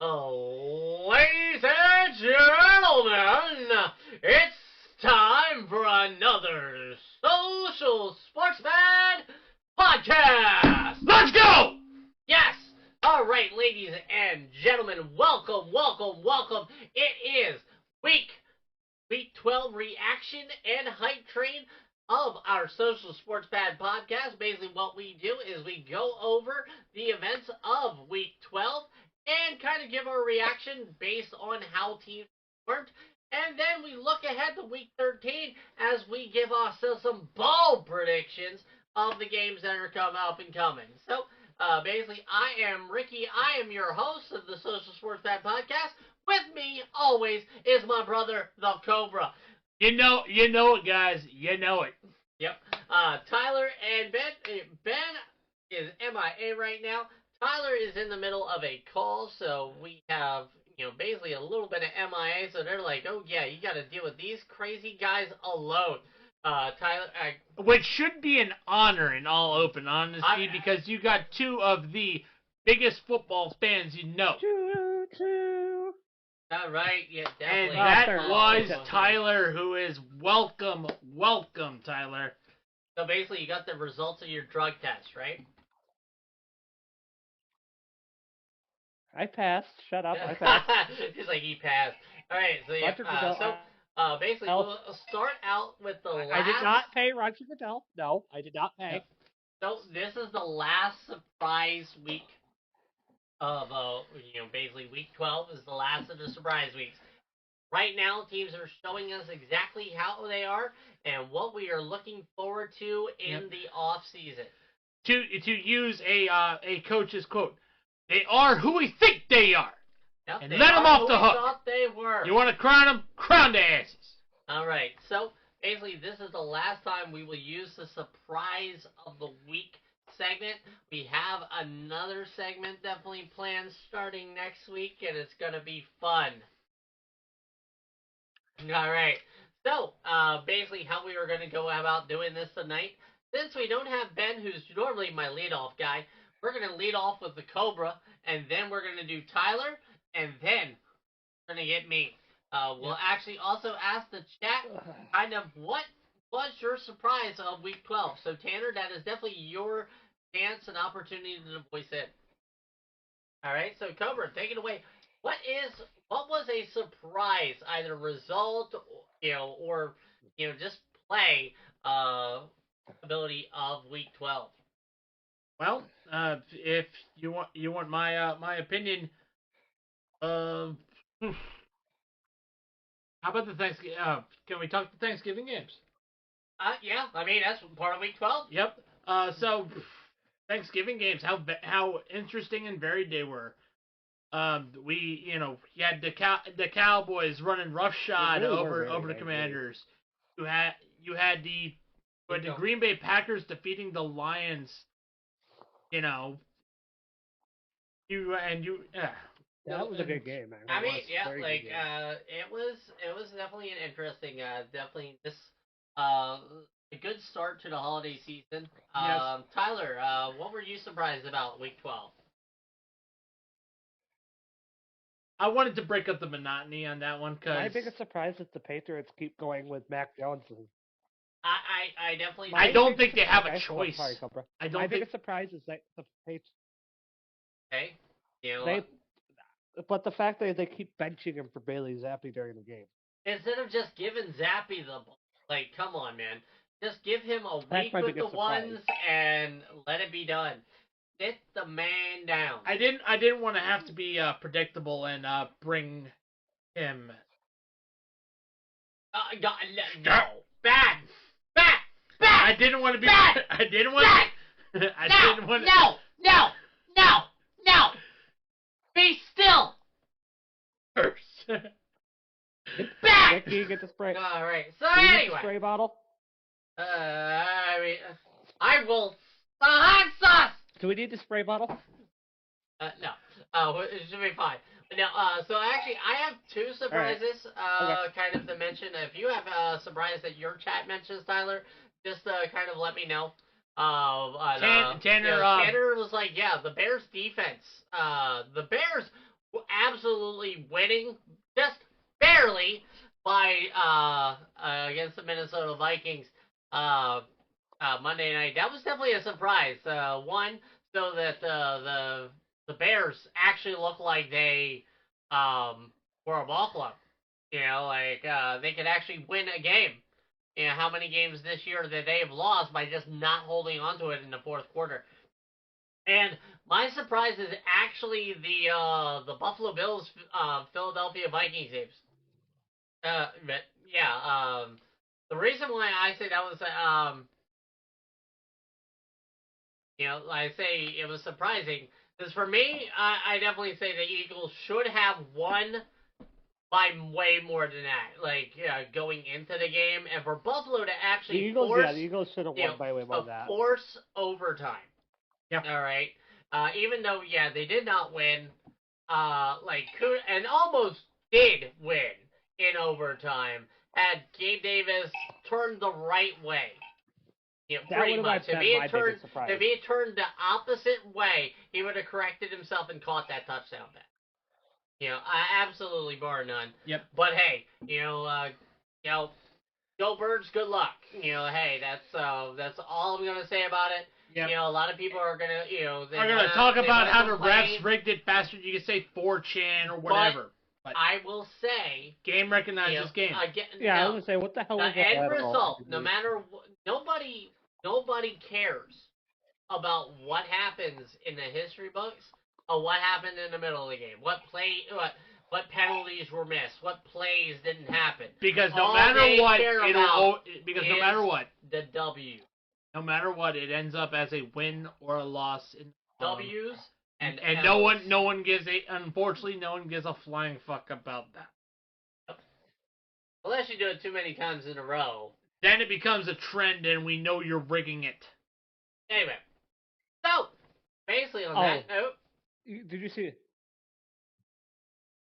Ladies and gentlemen, it's time for another Social Sportsman podcast. Let's go! Yes! Alright, ladies and gentlemen, welcome. It is week 12 reaction and hype train of our Social Sportspad podcast. Basically what we do is we go over the events of week 12 and kind of give our reaction based on how teams performed. And then we look ahead to week 13 as we give ourselves some bold predictions of the games that are coming. So, basically, I am Ricky. I am your host of the Social Sportspad podcast. With me, always, is my brother, the Cobra. You know it, guys. You know it. Yep. Tyler and Ben. Ben is MIA right now. Tyler is in the middle of a call, so we have, basically a little bit of MIA, so they're like, oh yeah, you gotta deal with these crazy guys alone. Tyler... Which should be an honor in all open honesty, because you got two of the biggest football fans you know. Right, yeah, definitely. And that was Tyler, who is welcome, Tyler. So basically, you got the results of your drug test, right? I passed. Shut up. I passed. He's like, he passed. All right, so yeah. Basically, we'll start out with the last. I did not pay Roger Goodell. No, I did not pay. So this is the last surprise week of, basically week 12 is the last of the surprise weeks. Right now, teams are showing us exactly how they are and what we are looking forward to in the off season. To use a coach's quote, they are who we think they are. Yep, and let them off the hook. Thought they were. You want to crown them? Crown their asses. All right. So basically, this is the last time we will use the surprise of the week segment. We have another segment definitely planned starting next week, and it's gonna be fun. All right. So basically, how we are gonna go about doing this tonight, since we don't have Ben, who's normally my leadoff guy. We're going to lead off with the Cobra, and then we're going to do Tyler, and then we're going to get me. We'll actually also ask the chat kind of what was your surprise of week 12. So, Tanner, that is definitely your chance and opportunity to voice in. All right, so Cobra, take it away. What was a surprise, either result, or just play ability of week 12? Well, if you want my opinion, how about the Thanksgiving? Can we talk the Thanksgiving games? Yeah. I mean, that's part of week 12. Yep. So Thanksgiving games, how interesting and varied they were. You had the Cowboys running roughshod over the Commanders. You had the Green Bay Packers defeating the Lions. That was a good game, man. I mean, it was definitely an interesting, definitely this a good start to the holiday season. Yes. Tyler, what were you surprised about week 12? I wanted to break up the monotony on that one because my biggest surprise is the Patriots keep going with Mac Jones. I definitely. I don't think they have a choice. Sorry, Cobra. My biggest surprise is that the Patriots. Okay. But the fact that they keep benching him for Bailey Zappi during the game. Instead of just giving Zappi come on, man. Just give him a week with the ones and let it be done. Sit the man down. I didn't want to have to be predictable and bring him. No. Bad. I didn't want to be. Bad. I didn't want. Bad. I didn't want. No. Be still. First. Back. Can you get the spray? All right. So Can you anyway. get the spray bottle? I will. Hot sauce. Do we need the spray bottle? No. It should be fine. No. So actually, I have two surprises. Okay. Kind of to mention. If you have a surprise that your chat mentions, Tyler, just kind of let me know. Tanner Tanner was like, yeah, the Bears defense. The Bears absolutely winning just barely by against the Minnesota Vikings Monday night. That was definitely a surprise. One, so that the Bears actually look like they were a ball club. Like they could actually win a game. How many games this year that they have lost by just not holding onto it in the fourth quarter. And my surprise is actually the Buffalo Bills Philadelphia Vikings games. But yeah, the reason why I say that was I say it was surprising is for me, I definitely say the Eagles should have won by way more than that. Like going into the game, and for Buffalo to actually the Eagles should have won by way more than that. Force overtime. Yeah. All right. Even though they did not win, and almost did win in overtime, had Gabe Davis turned the right way. Pretty much. If he had turned the opposite way, he would have corrected himself and caught that touchdown back. Absolutely bar none. Yep. But hey, go Birds, good luck. Hey, that's all I'm gonna say about it. Yep. A lot of people are gonna, are gonna talk about how the refs rigged it faster. You can say 4chan or whatever. But I will say, game recognizes game. I was gonna say, what the hell the is that? end result? No matter nobody cares about what happens in the history books or what happened in the middle of the game. What penalties were missed? What plays didn't happen? Because no matter what, no matter what, the W. No matter what, it ends up as a win or a loss in W's and no one gives unfortunately no one gives a flying fuck about that. Unless you do it too many times in a row. Then it becomes a trend and we know you're rigging it. Anyway. So basically on that note. Did you see?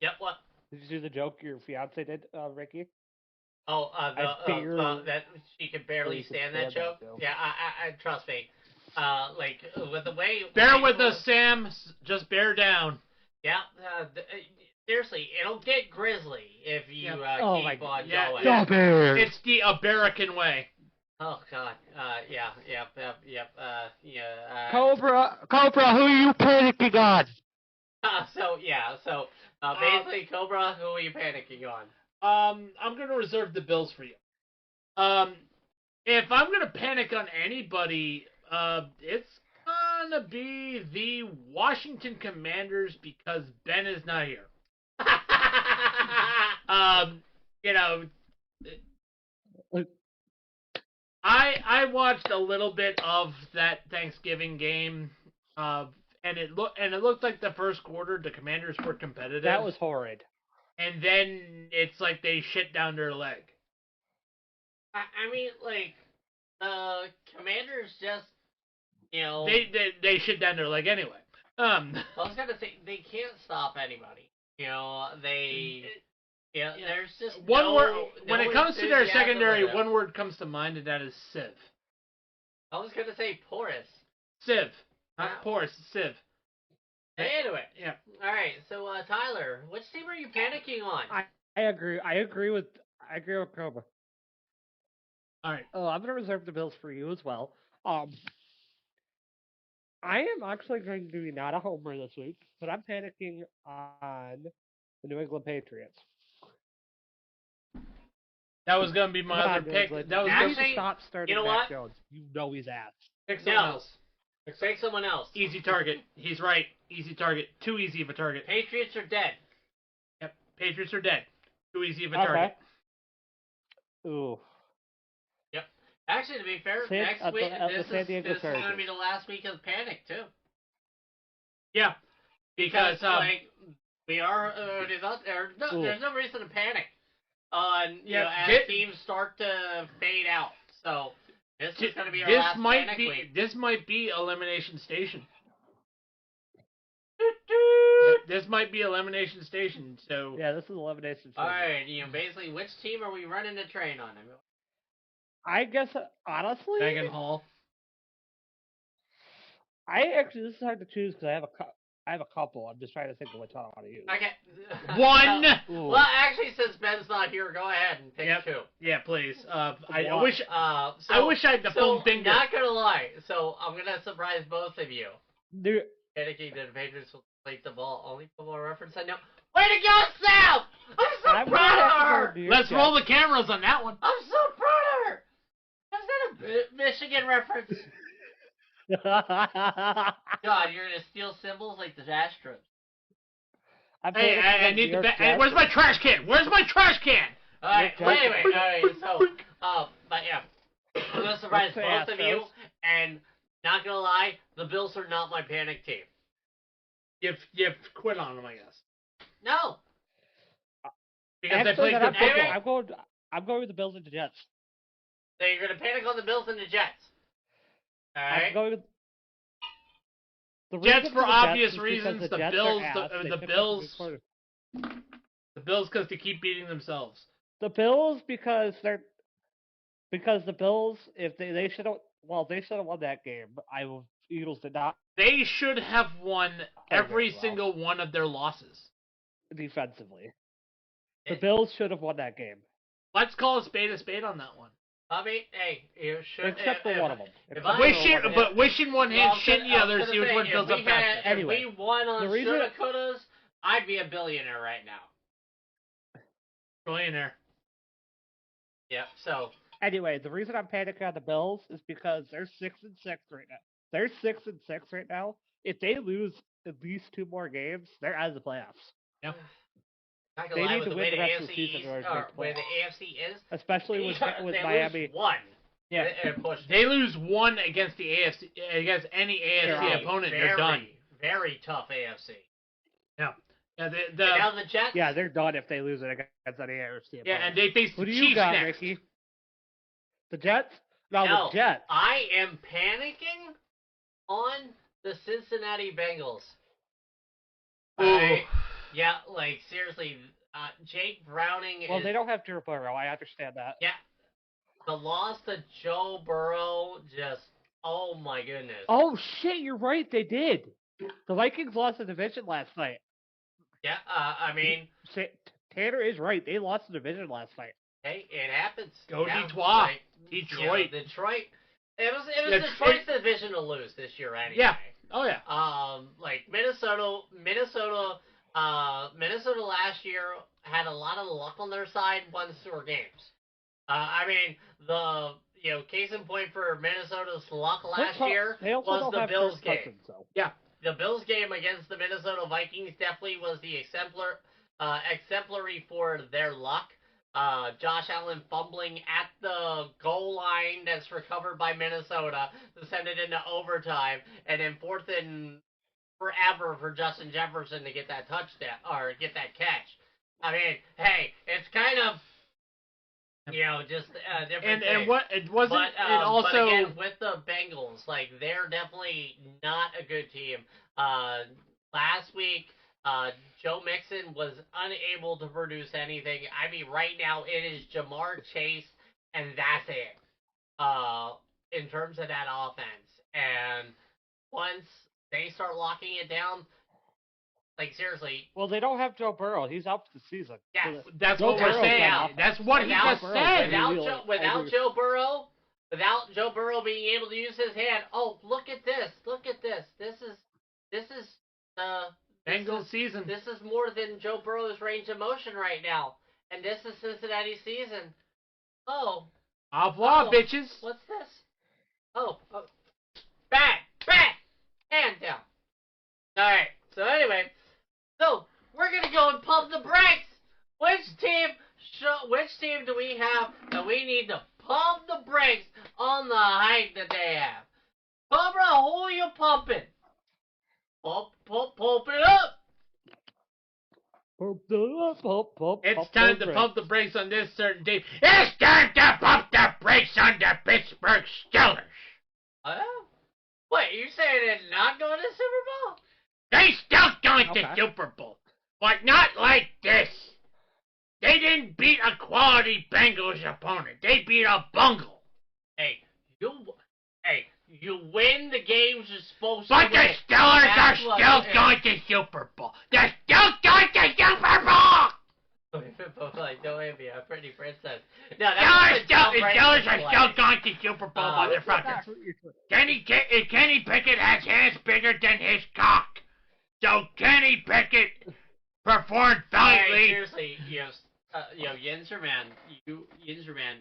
Yep, what? Did you see the joke your fiance did, Ricky? Oh, that she could barely stand that joke. Yeah, I trust me. With the way. Bear with us, Sam. Just bear down. Yeah. Seriously, it'll get grisly if you keep on going. Stop it! It's the American way. Oh God. Yep. Cobra, who are you panicking on? Basically, Cobra, who are you panicking on? I'm gonna reserve the Bills for you. If I'm gonna panic on anybody, it's gonna be the Washington Commanders because Ben is not here. I watched a little bit of that Thanksgiving game, and it looked like the first quarter the Commanders were competitive. That was horrid. And then it's like they shit down their leg. I mean, the Commanders just, They shit down their leg anyway. I was gonna say they can't stop anybody. There's just one word when it comes to their secondary. One word comes to mind, and that is sieve. I was gonna say porous. Sieve, not porous. Sieve. Anyway. Yeah. All right. So Tyler, which team are you panicking on? I agree. I agree with Cobra. All right. Oh, I'm gonna reserve the Bills for you as well. I am actually going to be not a homer this week, but I'm panicking on the New England Patriots. That was gonna be my other pick. That was actually, stop starting Mac Jones. You know he's ass. Pick someone else. Pick someone else. Easy target. He's right. Easy target. Too easy of a target. Patriots are dead. Yep. Patriots are dead. Too easy of a target. Ooh. Yep. Actually, to be fair, next week this is going to be the last week of panic too. Yeah. Because we are there's no reason to panic. As teams start to fade out. So this is going to be our last panic week. This might be Elimination Station. This might be Elimination Station. So yeah, this is Elimination Station. All right, basically, which team are we running the train on? I guess honestly, Megan Hall. This is hard to choose because I have I have a couple. I'm just trying to think of which one I want to use. Okay. One. Well, actually, since Ben's not here, go ahead and pick two. Yeah, please. I One. wish. I wish I had the full finger. Not gonna lie. So I'm gonna surprise both of you. Dude, Panicking that the Patriots will play the ball. Only football reference I know. Way to go, Sam! I'm so I'm proud gonna of have to her. go to your Let's Jets. roll the cameras on that one. I'm so proud of her. Is that a Michigan reference? God, you're gonna steal symbols like the Astros. I'm Hey, panicking I on need New the. York Jets. Where's my trash can? Where's my trash can? Alright, Your Jets- wait, alright, so, but yeah. I'm gonna surprise Let's say both of you, Astros. and not gonna lie, the Bills are not my panic team. You quit on them, I guess. No. Because they Actually, played then good football. I'm going with the Bills and the Jets. So you're gonna panic on the Bills and the Jets. Alright? I'm going with the Jets reason for the obvious Jets is reasons. because The Jets are Bills. ass. They The picked up a Bills. good quarter- The Bills because they keep beating themselves. The Bills because the Bills, if they should have won that game. Eagles did not They should have won every well. single one of their losses. defensively. The It- Bills should have won that game, Let's call a spade on that one. I mean, hey, you should. except for one of them. if Except I- for Wishing, one of them. but wishing one hand, Well, shitting the I was other, gonna see which say, one if fills we up had- faster. If Anyway, we won on the reason- shoulda couldas, I'd be a billionaire right now. Billionaire. Yep. So Anyway, the reason I'm panicking on the Bills is because they're 6-6 right now. They're 6-6 right now. If they lose at least 2 more games, they're out of the playoffs. not They gonna lie, need with to the win way the the rest of the AFC season East, in order to or make the where the playoffs. AFC is, Especially with they Miami. lose one. Yeah. And push. They lose one against the AFC, against any AFC They're out. opponent, very, they're done. Very tough AFC. Yeah, And now the Jets. Yeah, they're done if they lose it against any AFC. yeah, and they face Who the do you Chiefs got, next. Ricky? The Jets? No, No, the Jets. I am panicking on the Cincinnati Bengals. Ooh. Alright? Yeah, like seriously, Jake Browning Well, is. they don't have Drew Burrow. I understand that. Yeah, the loss to Joe Burrow just. Oh my goodness. Oh shit, you're right. They did. The Vikings lost the division last night. Yeah, I mean, Tanner is right. They lost the division last night. hey, it happens. Go Yeah, Detroit. like, Detroit. You know, Detroit. It was Yeah, Detroit's division to lose this year anyway. Yeah. Oh yeah. Like Minnesota last year had a lot of luck on their side, won 4 games. I mean, case in point for Minnesota's luck last year They also was don't the have Bills Kirk game. Cousins, so. The Bills game against the Minnesota Vikings definitely was the exemplary for their luck. Josh Allen fumbling at the goal line that's recovered by Minnesota to send it into overtime, and then 4th and forever for Justin Jefferson to get that touchdown or get that catch. I mean, hey, it's kind of just a different thing. And what it wasn't. But, it also. but again, with the Bengals, like they're definitely not a good team. Last week, Joe Mixon was unable to produce anything. I mean, right now it is Jamar Chase, and that's it. In terms of that offense, and once they start locking it down, like seriously. Well, they don't have Joe Burrow. He's out for the season. Yes. That's Joe what we're Burrow's saying. not offense. That's what he just said. Without Joe Burrow being able to use his hand. Oh, look at this! Look at this! This is Bengals season. This is more than Joe Burrow's range of motion right now, and this is Cincinnati season. Oh, Au revoir, Oh. bitches. what's this? Oh, bang, hand down. All right. So anyway, we're gonna go and pump the brakes. Which team do we have that we need to pump the brakes on the hype that they have? Cobra, who are you pumping? Pump it up. It's time to pump the brakes on this certain team. It's time to pump the brakes on the Pittsburgh Steelers. Wait, you saying they're not going to Super Bowl? They still going to Okay. Super Bowl, but not like this. They didn't beat a quality Bengals opponent. They beat a bungle. Hey, You win the games you're supposed to But win. the Steelers That's are what still it is. going to Super Bowl. They're still going to Super Bowl. Like, don't hit me, I'm pretty princess. No, Steelers that's what are still going to Super Bowl, motherfucker. Kenny Pickett has hands bigger than his cock. So Kenny Pickett performed valiantly. Hey, seriously, Yinzerman,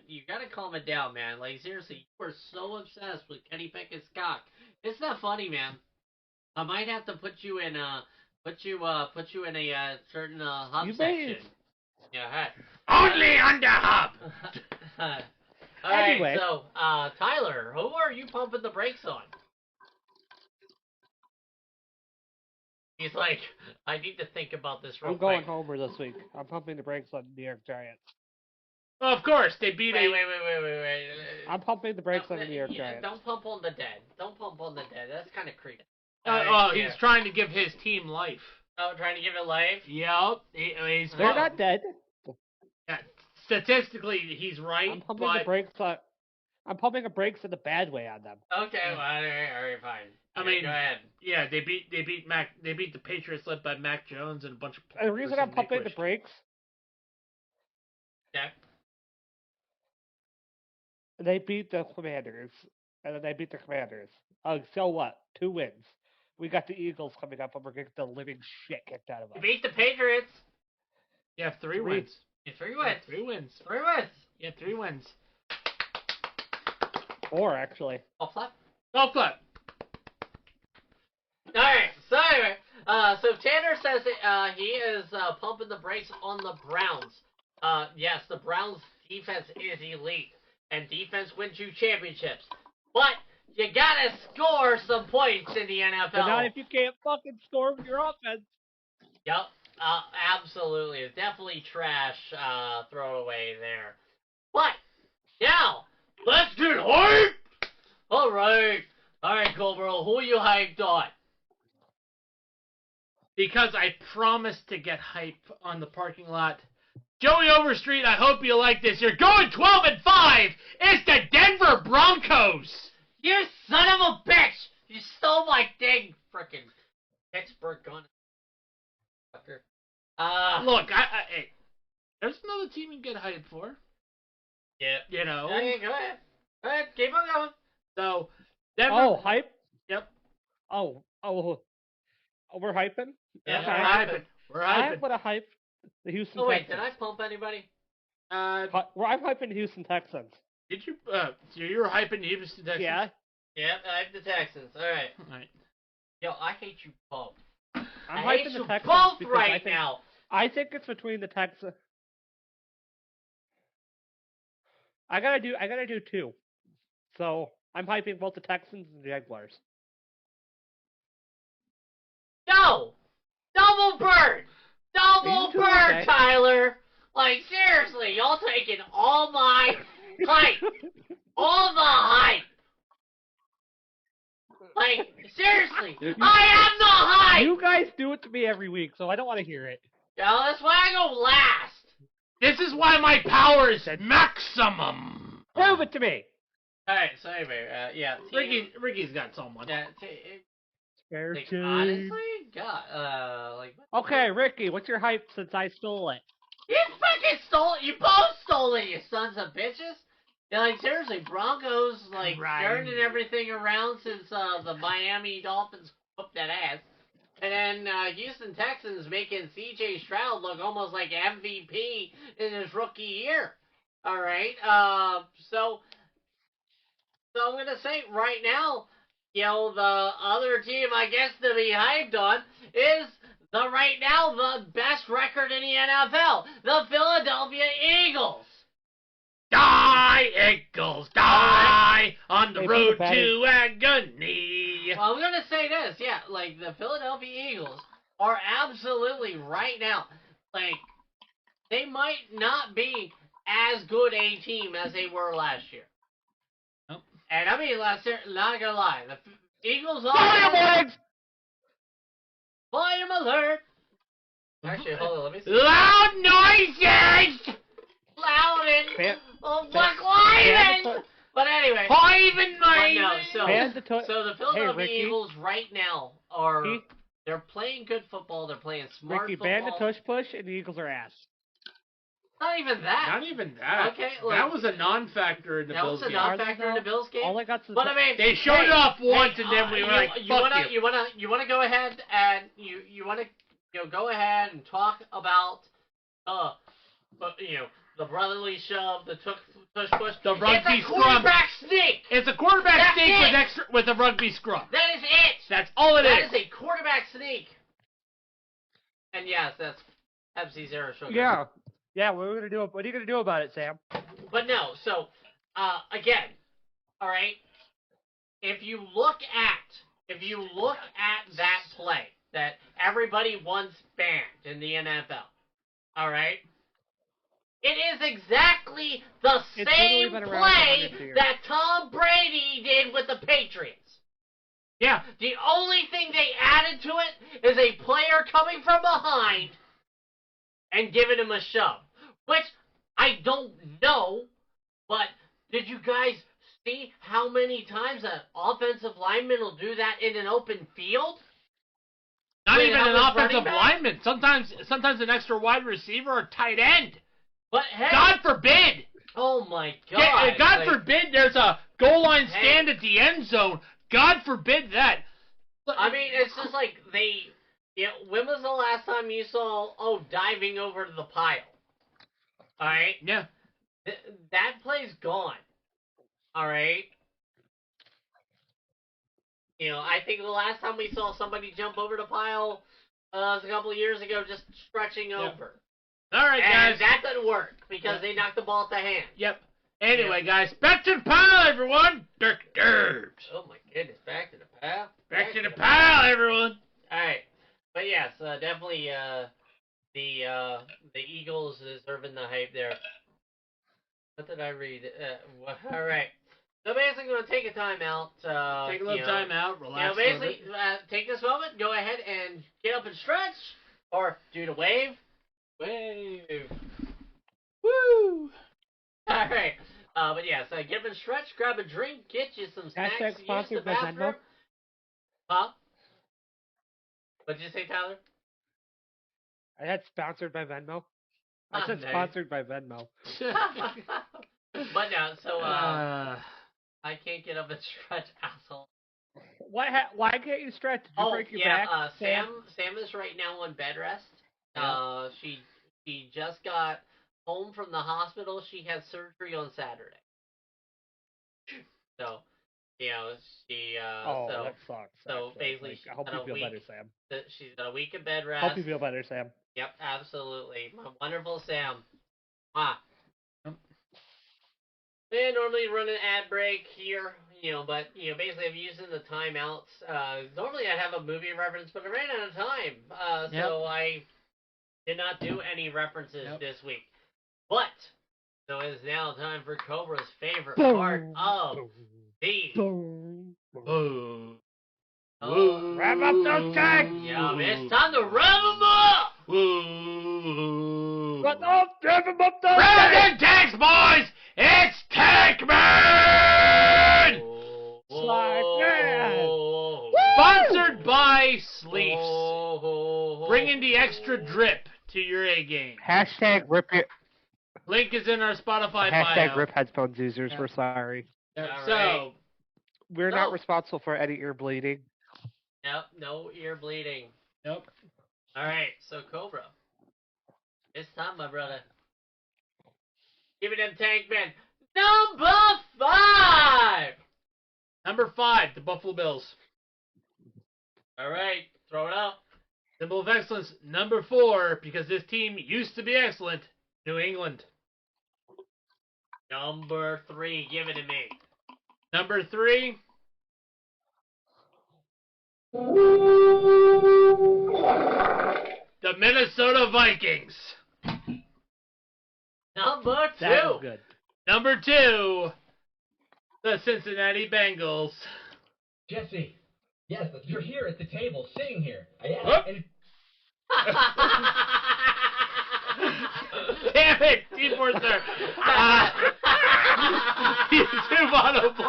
you gotta calm it down, man. Like, seriously, you are so obsessed with Kenny Pickett's cock. It's not funny, man. I might have to put you in a certain hub section. Yeah, hey. Only on the hub. Alright, Anyway. so, Tyler, who are you pumping the brakes on? He's like, I need to think about this real I'm going quick. Homer this week. I'm pumping the brakes on the New York Giants. Of course, they beat Wait. I'm pumping the brakes on the New York Giants. Don't pump on the dead. Don't pump on the dead. That's kind of creepy. He's trying to give his team life. Oh, trying to give it life? Yep. He's They're not dead. Yeah, statistically, he's right. I'm pumping the brakes on. I'm pumping the brakes in the bad way on them. Okay, well, all right, fine. I mean, go ahead. Yeah, they beat the Patriots led by Mac Jones and a bunch of. The reason I'm pumping the brakes. Yeah. They beat the Commanders, and then they beat the Commanders. So what? 2 wins. We got the Eagles coming up, and we're gonna get the living shit kicked out of us. You beat the Patriots. Yeah, 3 wins. Yeah, 3 wins. 3 wins. 3 wins. Yeah, 3 wins. 4 actually. I'll flap. Go flip. Alright, so anyway, so Tanner says that, he is pumping the brakes on the Browns. Yes, the Browns' defense is elite, and defense wins you championships. But you gotta score some points in the NFL. But not if you can't fucking score with your offense. Yep, absolutely. It's definitely trash throwaway there. But now, let's get hyped! Alright, Cobra, who are you hyped on? Because I promised to get hype on the parking lot. Joey Overstreet, I hope you like this. You're going 12-5. It's the Denver Broncos. You son of a bitch! You stole my dang frickin' Pittsburgh gun. Fucker. Look, hey, there's another team you can get hyped for. Yeah. You know. Hey, go ahead. Go ahead, keep on going. So, Denver. Oh, hype? Yep. Oh, we're hyping? Yeah, Okay. We're hyping. We're I hyping. want to hype the Houston Oh, wait, Texans. did I pump anybody? I'm hyping the Houston Texans. Did you? So you were hyping the Houston Texans? Yeah. Yep, I have the Texans. Alright. Alright. Yo, I hate you both. I'm I hyping hate the you Texans both because right now. I think it's between the Texans. I gotta do 2. So I'm hyping both the Texans and the Jaguars. No! Double bird! Double You too, bird, okay? Tyler! Like, seriously, y'all taking all my hype! All the hype! Like, seriously, I am the hype! You guys do it to me every week, so I don't want to hear it. Yo, that's why I go last! This is why my power is maximum. Prove it to me. Alright, so anyway, yeah. Ricky's got someone. Yeah, Spare like, change. honestly, God, like... Okay, Ricky, what's your hype since I stole it? You fucking stole it! You both stole it, you sons of bitches! Yeah, like, seriously, Broncos, like, turning everything around since, the Miami Dolphins whooped that ass. And then, Houston Texans making C.J. Stroud look almost like MVP in his rookie year. Alright, so I'm gonna say right now, you know, the other team I guess to be hyped on is the best record in the NFL, the Philadelphia Eagles. Die, Eagles, die on the Hey, road Patty. to agony. Well, I'm gonna say this, yeah, like the Philadelphia Eagles are absolutely right now, like they might not be as good a team as they were last year. Nope. And I mean last year, not gonna lie, the Eagles Volume Volume alert! Actually, hold on, let me see. Loud noises. Loud and Fan- Black Lions! But anyway. Even my. No, so the Philadelphia Ricky. Eagles right now they're playing good football. They're playing smart Ricky, football. ban the tush push, and the Eagles are ass. Not even that. Not even that. Okay, that was a non-factor in the Bills game. That was a non-factor in the Bills game. All I got to But I mean, they showed it off once, and then we were like, "Fuck you." You wanna go ahead and you wanna go ahead and talk about the brotherly shove, the tush push, the rugby it's a quarterback sneak. It's a quarterback sneak it. with a rugby scrum. That is it. That's all it is. That is a quarterback sneak. And yes, that's Pepsi Zero Sugar. Yeah. Yeah, what are you gonna do about it, Sam? But no, so again, all right. If you look at that play that everybody wants banned in the NFL, all right, it is exactly the same play that Tom Brady did with the Patriots. Yeah. The only thing they added to it is a player coming from behind and giving him a shove. Which, I don't know, but did you guys see how many times an offensive lineman will do that in an open field? Not even an offensive lineman. Sometimes an extra wide receiver or tight end. But hey, God forbid. Oh my God. Yeah, God forbid there's a goal line stand at the end zone. God forbid that. I mean, it's just like when was the last time you saw diving over to the pile? All right. Yeah. That play's gone. All right. I think the last time we saw somebody jump over the pile was a couple of years ago, just stretching over. All right, guys. And that doesn't work because they knocked the ball at the hand. Yep. Anyway, guys, back to the pile, everyone. Dirk Derbs. Oh my goodness, back to the pile. Back to the pile, everyone. All right, but yes, definitely the Eagles deserving the hype there. What did I read? All right. So basically, we're going to take a timeout. Take a little time out, relax. Basically, take this moment, go ahead and get up and stretch, or do the wave. Wave. Woo! All right. But yeah, so get up and stretch, grab a drink, get you some snacks, use the sponsored by bathroom. Venmo. Huh? What'd you say, Tyler? I had sponsored by Venmo. I said nice. sponsored by Venmo. But no, so I can't get up and stretch, asshole. Why can't you stretch? Did you break your back? Sam is right now on bed rest. Yeah. She just got home from the hospital. She had surgery on Saturday. So, she that sucks. So basically, I hope you feel better, Sam. She's got a week of bed rest. Hope you feel better, Sam. Yep, absolutely. My wonderful Sam. They normally run an ad break here, but basically I'm using the timeouts. Normally I'd have a movie reference, but I ran out of time, so I did not do any references this week. But so it is now time for Cobra's favorite part of the. Rev up those tanks! Yeah, it's time to rev them up! Rev them up those Rev tanks! them tanks, boys! It's Tank Man! Sponsored by Sleeves. Bringing the extra drip to your A game. Hashtag rip it. Link is in our Spotify bio. Hashtag rip headphones users. We're sorry. So we're not responsible for any ear bleeding. Nope, no ear bleeding. Nope. All right, so Cobra, it's time, my brother. Give me them tank men. Number 5. Number 5, the Buffalo Bills. All right, throw it up. Symbol of excellence, number 4, because this team used to be excellent. New England. Number 3, give it to me. Number 3. The Minnesota Vikings. Number 2. That was good. Number 2. The Cincinnati Bengals. Jesse, yes, you're here at the table, sitting here. Damn it, Team Forcer. YouTube autoplay.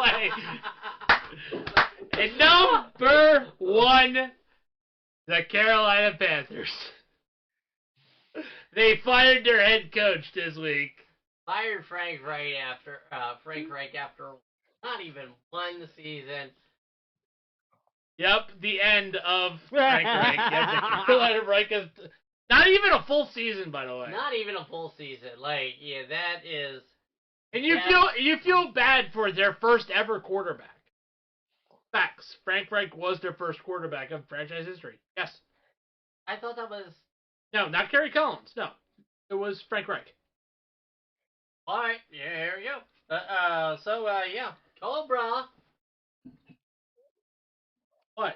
one, the Carolina Panthers. They fired their head coach this week. Fired Frank Reich after not even one season. Yep, the end of Frank Reich. Yep, the Carolina Reich is not even a full season, by the way. Not even a full season. Like, yeah, that is. And you feel bad for their first ever quarterback. Facts. Frank Reich was their first quarterback of franchise history. Yes. I thought that was. No, not Kerry Collins. No, it was Frank Reich. All right. Yeah, here we go. Yeah, Cobra. What?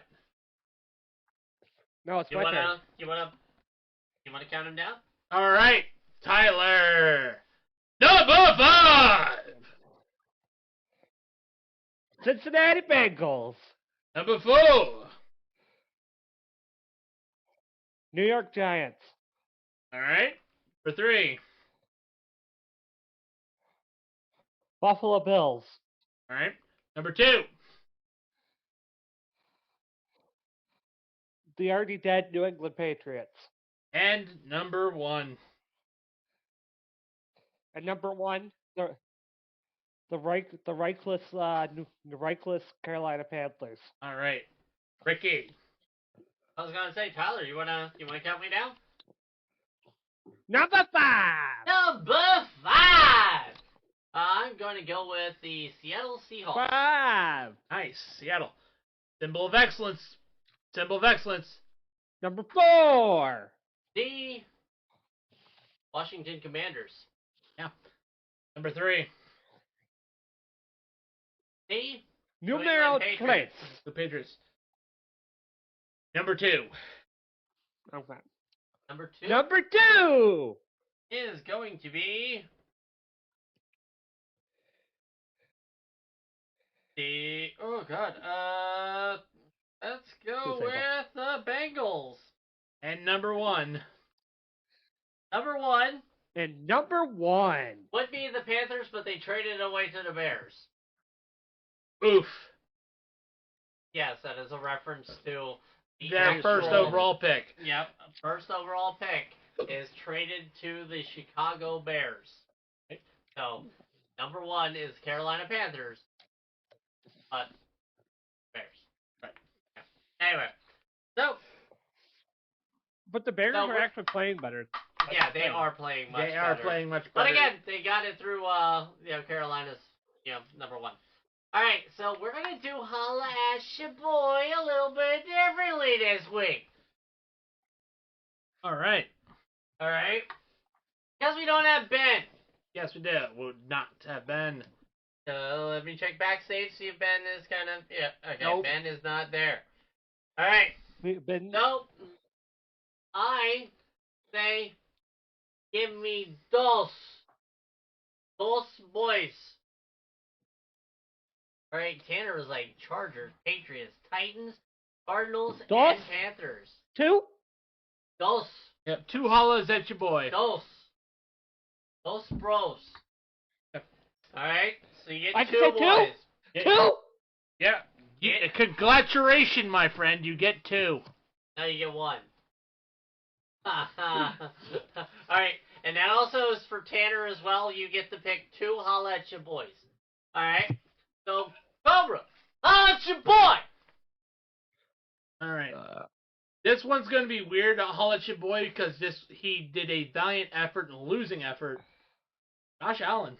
No, it's my turn. You wanna count him down? All right, Tyler. Number 5. Cincinnati Bengals. Number 4. New York Giants. All right. Number 3. Buffalo Bills. All right. Number 2. The already dead New England Patriots. And number 1. And number 1, the Reichless Carolina Panthers. All right. Ricky. I was gonna say, Tyler, you wanna count me down? Number 5. Number 5. I'm gonna go with the Seattle Seahawks. 5. Nice. Seattle. Symbol of excellence. Symbol of excellence. Number 4. The Washington Commanders. Yeah. Number 3. The New New England England Patriots. The Patriots. Number 2. Okay. Number 2 Number 2 is going to be the let's go Who's with the Bengals. And number 1. Number 1 and number 1. would be the Panthers, but they traded away to the Bears. Oof. Yes, that is a reference to Their first overall pick. Yep, first overall pick is traded to the Chicago Bears. So, number 1 is Carolina Panthers, but Bears. Right. Yeah. Anyway, so But the Bears are actually playing better. yeah, they are playing much better. They are playing much better. But again, they got it through Carolina's number 1. All right, so we're gonna do Holla at Ya Boy a little bit differently this week. All right. All right, because we don't have Ben. Yes, we did. Would not have been. Let me check backstage, see if Ben is kind of okay. Nope. Ben is not there. All right, Ben, so I say, give me dos boys. All right, Tanner was like Chargers, Patriots, Titans, Cardinals, Dos? and Panthers. 2? Dos. Yep. 2 hollas at your boy. Dos bros. Yep. All right, so you I get can 2 say boys. two? 2? Yeah. Congratulations, my friend. You get 2. Now you get 1. All right, and that also is for Tanner as well. You get to pick 2 Holla at Ya Boys. All right, so Cobra, holla at your boy. All right. This one's going to be weird. I'll holla at your boy because he did a valiant effort and a losing effort. Josh Allen.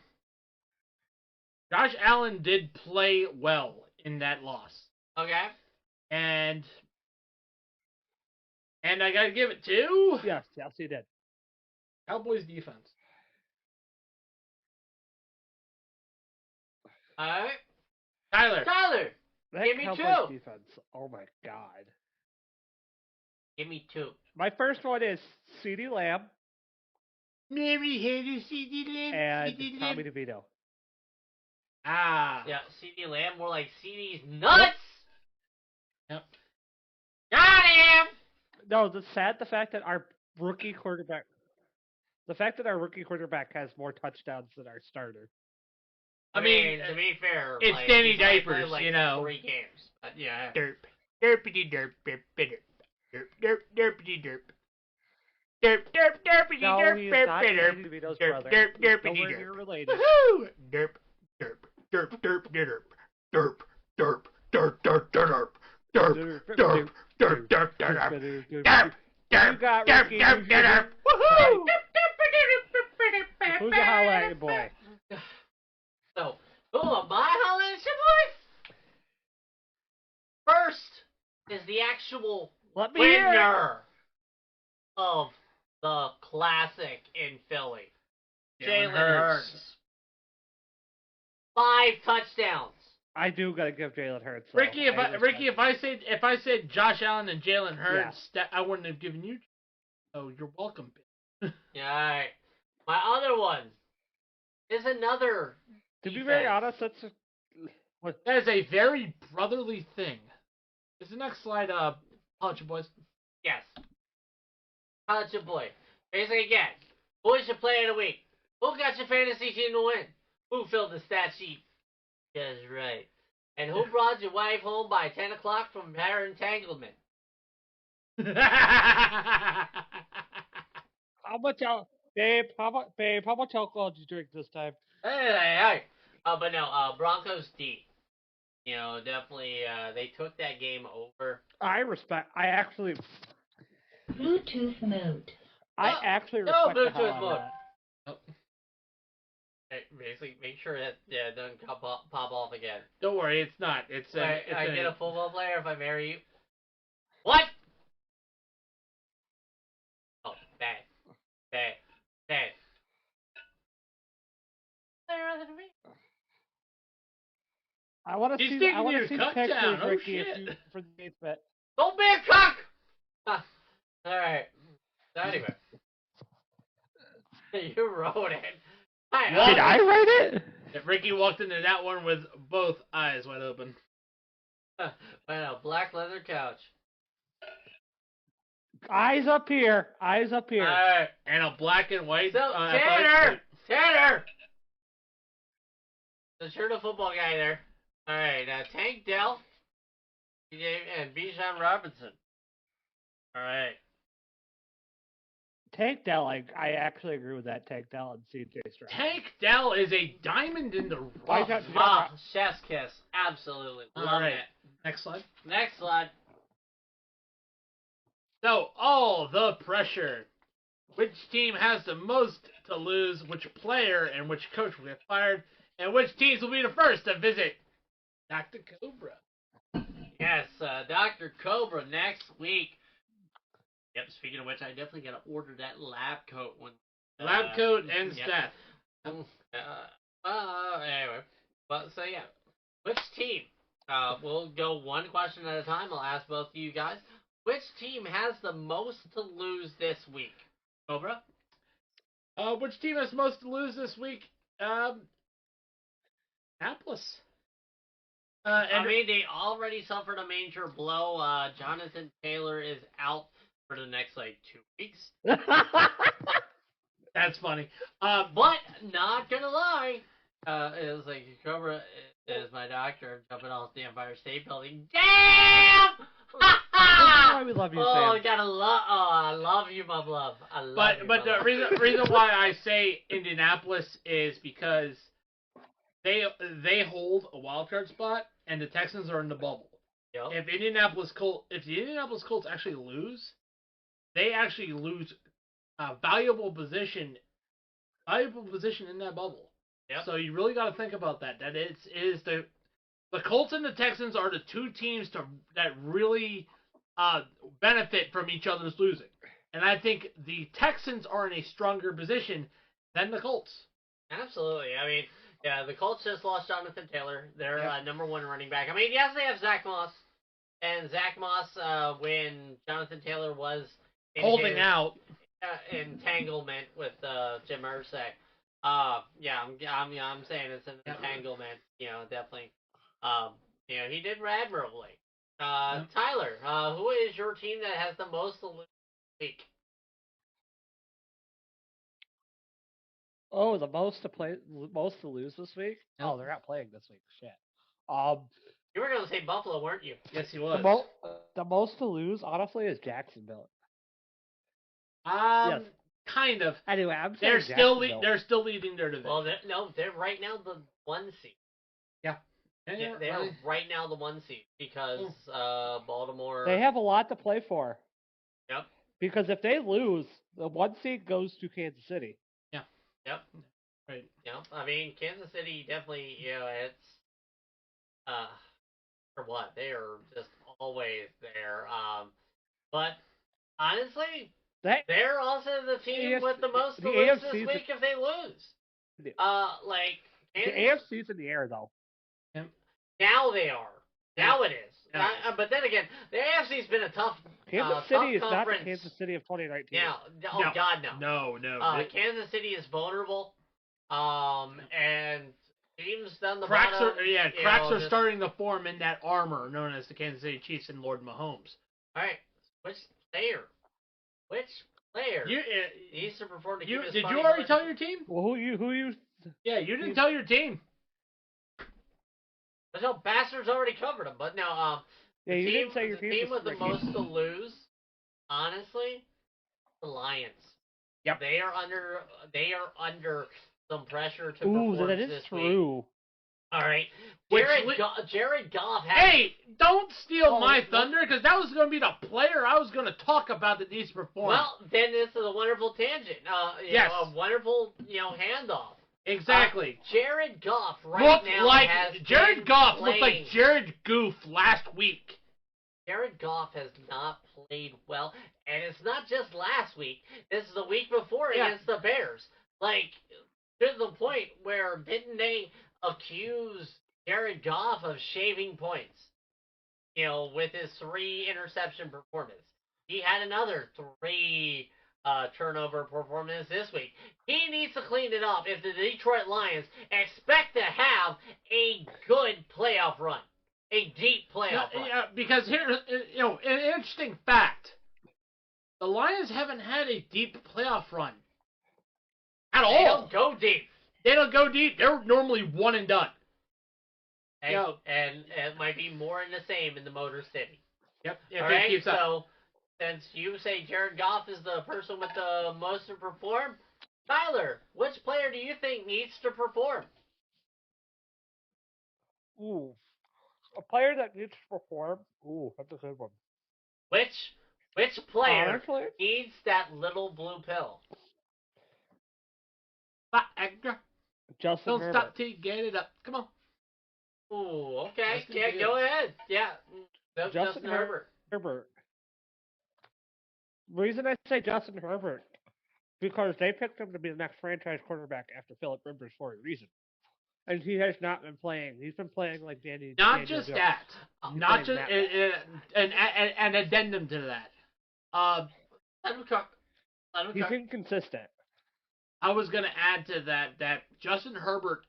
Josh Allen did play well in that loss. Okay. And I got to give it to Yes, he did. Cowboys defense. All right, Tyler. That Give me Cowboys 2. defense. Oh my god. Give me 2. My first one is CeeDee Lamb Mary Hater CD Lamb. and Tommy DeVito. Ah. Yeah, CD Lamb, more like CD's nuts. Yep. Got him. No, the fact that our rookie quarterback has more touchdowns than our starter. I mean, to be fair, it's like, Danny he's only Diapers, played, like, you know. 3 games. But yeah. Derp. Derpity derp derp derp derp derp derpity derp. Derp derp derpity No, derp he is derp not derp Danny DeVito's derp brother. derp He's derpity nowhere derp. near related. Woohoo! Derp derp derp derp derp derp derp derp derp derp derp derp derp derp derp derp. You got Ricky. Woohoo! Who's the highlight boy? So, who am I hollering at your boy? First is the actual Let me hear it. winner of the classic in Philly, Jalen Hurts. 5 touchdowns. I do gotta give Jalen Hurts. though. Ricky, if I said Josh Allen and Jalen Hurts, I wouldn't have given you. Oh, you're welcome. Yeah, alright. My other one is another. To be very defense. honest, That is a very brotherly thing. Is the next slide, Punch Boys? Yes. How's your boy? Basically, again, who is your player of the week? Who got your fantasy team to win? Who filled the stat sheet? That's right. And who brought your wife home by 10 o'clock from her entanglement? how much alcohol did you drink this time? Hey. But no, Broncos D. You know, definitely, they took that game over. I actually Bluetooth mode. respect no the hell Bluetooth out of mode. that. Basically, make sure that it doesn't pop off again. Don't worry, it's not. I get a football player if I marry you. What? Oh, bad. I want to He's see. taking I want you to see to the pictures, Cucktown. Oh, Ricky, shit. for the 8th bet. Don't be a cock! All right. So anyway, you wrote it. Did I write it? If Ricky walked into that one with both eyes wide open. On a black leather couch. Eyes up here. All right. And a black and white. So Tanner. So you're the football guy there. All right. Tank Dell, and Bijan Robinson. All right. Tank Dell, I actually agree with that. Tank Dell and CJ Stroud. Tank Dell is a diamond in the Why rough. not- Chef's kiss. Absolutely. All Love right. it. Next slide. Next slide. So, all the pressure. Which team has the most to lose? Which player and which coach will get fired? And which teams will be the first to visit Dr. Cobra? Yes, Dr. Cobra next week. Yep, speaking of which, I definitely got to order that lab coat one. Lab coat and yep. staff. Anyway. Well, so yeah. Which team? We'll go one question at a time. I'll ask both of you guys. Which team has the most to lose this week? Cobra? Which team has most to lose this week? Annapolis. I mean, they already suffered a major blow. Jonathan Taylor is out for the next, 2 weeks. That's funny. But, not gonna lie, it was like, Cobra is my doctor. I'm jumping off the Empire State Building. Damn! Why we love you, Oh, Sam. I love you, my love. I love you, But my the love. reason why I say Indianapolis is because they hold a wild card spot and the Texans are in the bubble. Yep. If the Indianapolis Colts actually lose, they actually lose a valuable position in that bubble. Yep. So you really got to think about that. That is the Colts and the Texans are the two teams that really benefit from each other's losing. And I think the Texans are in a stronger position than the Colts. Absolutely. I mean, yeah, the Colts just lost Jonathan Taylor, their number one running back. I mean, yes, they have Zach Moss. And Zach Moss, when Jonathan Taylor was in Holding his, out. Entanglement with Jim Irsay. Yeah, I'm saying it's an entanglement. You know, definitely. He did admirably. Tyler, who is your team that has the most to lose this week? Oh, the most to lose this week? Yep. Oh, they're not playing this week. Shit. You were going to say Buffalo, weren't you? Yes, he The, was. the most to lose, honestly, is Jacksonville. Um, Yes. kind of. Anyway, I'm saying They're still Jacksonville. they're still leading their division. Well, they're right now the 1 seed. Yeah, They're right now the 1 seed because Baltimore. They have a lot to play for. Yep. Because if they lose, the 1 seed goes to Kansas City. Yep. Right. Yep. I mean, Kansas City definitely. It's for what they are just always there. But honestly, they're also the team with the most to lose this week if they lose. Like the AFC's in the air though. Now they are. Now it is. But then again, the AFC's been a tough. Kansas City is conference. not the Kansas City of 2019. Yeah. Oh No. God, no. No. Kansas City is vulnerable. And teams down the cracks bottom. Cracks are starting to form in that armor known as the Kansas City Chiefs and Lord Mahomes. All right. Which player needs to perform to keep his Did money you already going? tell your team? Well, who you? Yeah, you didn't tell your team. But no, bastards already covered them. But no, Yeah, you didn't say your the team. team with the most to lose, honestly, the Lions. Yep. They are under some pressure to Ooh, perform that is this true. week. All right, Jared Goff has. Hey, don't steal my thunder, because that was going to be the player I was going to talk about that needs to perform. Well, then this is a wonderful tangent. Yes. A wonderful handoff. Exactly. Jared Goff Looked now like has Jared Goff playing. looked like Jared Goof last week. Jared Goff has not played well, and it's not just last week. This is the week before against the Bears. Like, to the point where didn't they accuse Jared Goff of shaving points? With his 3 interception performance. He had another 3 turnover performance this week. He needs to clean it up if the Detroit Lions expect to have a good playoff run. A deep playoff run. Yeah, because here, an interesting fact. The Lions haven't had a deep playoff run. At all. They don't go deep. They don't go deep. They're normally one and done. And it might be more in the same in the Motor City. Yep. All right, so since you say Jared Goff is the person with the most to perform, Tyler, which player do you think needs to perform? Ooh, a player that needs to perform. Ooh, that's a good one. Which player Honestly? needs that little blue pill? Justin Don't Herbert. stop till you get it up. Come on. Ooh, okay. Justin Yeah, go ahead. Yeah. Justin Herbert. Herbert. The reason I say Justin Herbert because they picked him to be the next franchise quarterback after Philip Rivers for a reason. And he has not been playing. He's been playing like Danny. Not just Jones. that. Not just an addendum to that. Let him cook. He's inconsistent. I was gonna add to that Justin Herbert,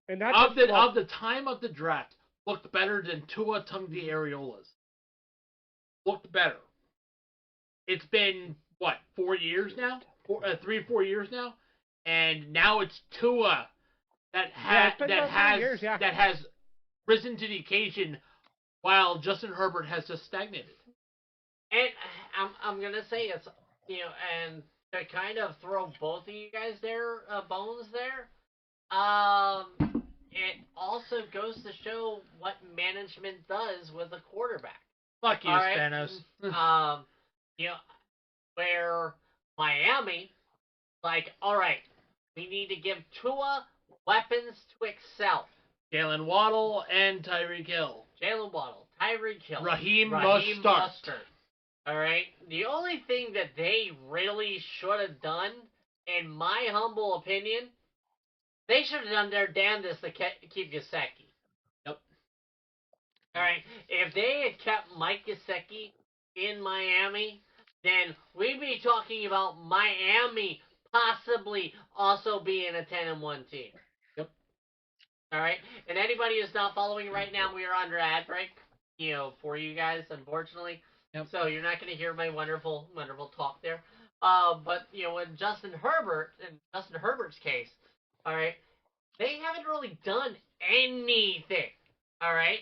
And of the time of the draft, looked better than Tua Tagovailoa's. Looked better. It's been what 4 years now, 3 or 4 years now, and now it's Tua that has risen to the occasion, while Justin Herbert has just stagnated. And I'm gonna say it's and to kind of throw both of you guys there bones there. It also goes to show what management does with a quarterback. Fuck you, All right? Spanos. Where Miami, like, all right, we need to give Tua weapons to excel. Jalen Waddle and Tyreek Hill. Jalen Waddle, Tyreek Hill, Raheem Mostert. All right. The only thing that they really should have done, in my humble opinion, they should have done their damnedest to keep Gesicki. Yep. All right. If they had kept Mike Gesicki in Miami, then we'd be talking about Miami possibly also being a 10-1 team. Yep. All right. And anybody who's not following right now, we are under ad break. For you guys, unfortunately. Yep. So you're not going to hear my wonderful, wonderful talk there. But in Justin Herbert's case, all right, they haven't really done anything. All right,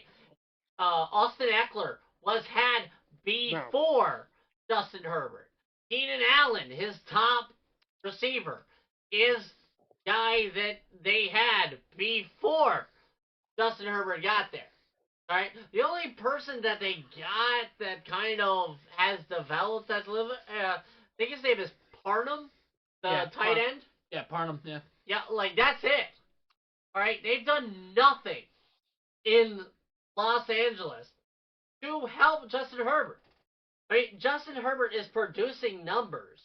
Austin Eckler had before Justin Herbert. Keenan Allen, his top receiver, is guy that they had before Justin Herbert got there. All right. The only person that they got that kind of has developed that's I think his name is Parnham, the tight end. Yeah, Parnham. Yeah. Yeah, like that's it. All right. They've done nothing in Los Angeles to help Justin Herbert. I mean, Justin Herbert is producing numbers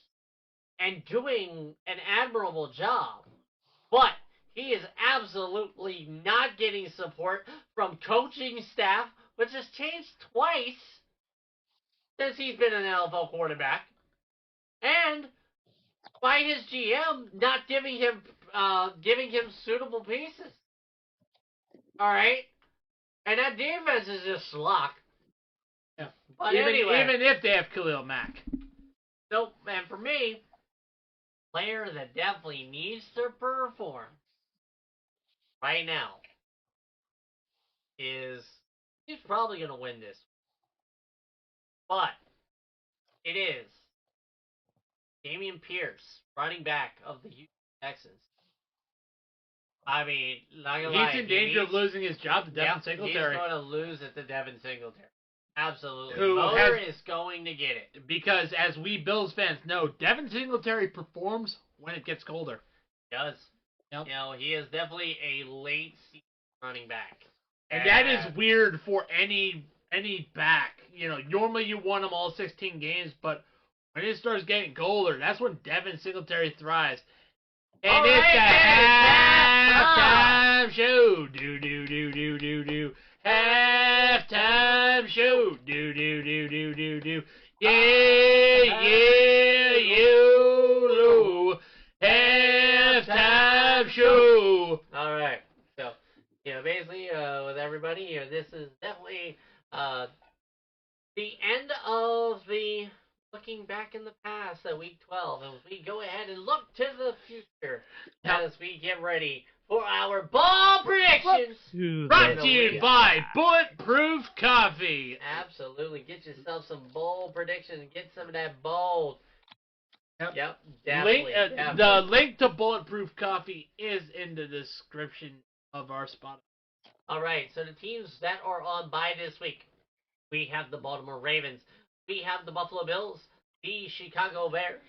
and doing an admirable job, but he is absolutely not getting support from coaching staff, which has changed twice since he's been an NFL quarterback, and by his GM not giving him suitable pieces. All right, and that defense is just schlock. Yeah, but even anyway, if they have Khalil Mack. So, and for me, player that definitely needs to perform right now is he's probably going to win this. But it is Dameon Pierce, running back of the Houston Texans. I mean, not gonna lie, he's in danger of losing his job to Devin Singletary. He's going to lose it to Devin Singletary. Absolutely. Who Motor is going to get it. Because as we Bills fans know, Devin Singletary performs when it gets colder. He does. Yep. You know, he is definitely a late season running back. And that is weird for any back. You know, normally you want them all 16 games, but when it starts getting colder, that's when Devin Singletary thrives. And it's the halftime show. Do. Halftime show. Do. Yeah, YOLO. Halftime show. All right. So, basically, with everybody, this is definitely the end of the looking back in the past at Week 12, and we go ahead and look to the future as we get ready for our ball predictions. Brought to you by Bulletproof Coffee. Absolutely. Get yourself some bold predictions. Get some of that bold. Yep, definitely. The link to Bulletproof Coffee is in the description of our spot. All right, so the teams that are on bye this week, we have the Baltimore Ravens, we have the Buffalo Bills, the Chicago Bears,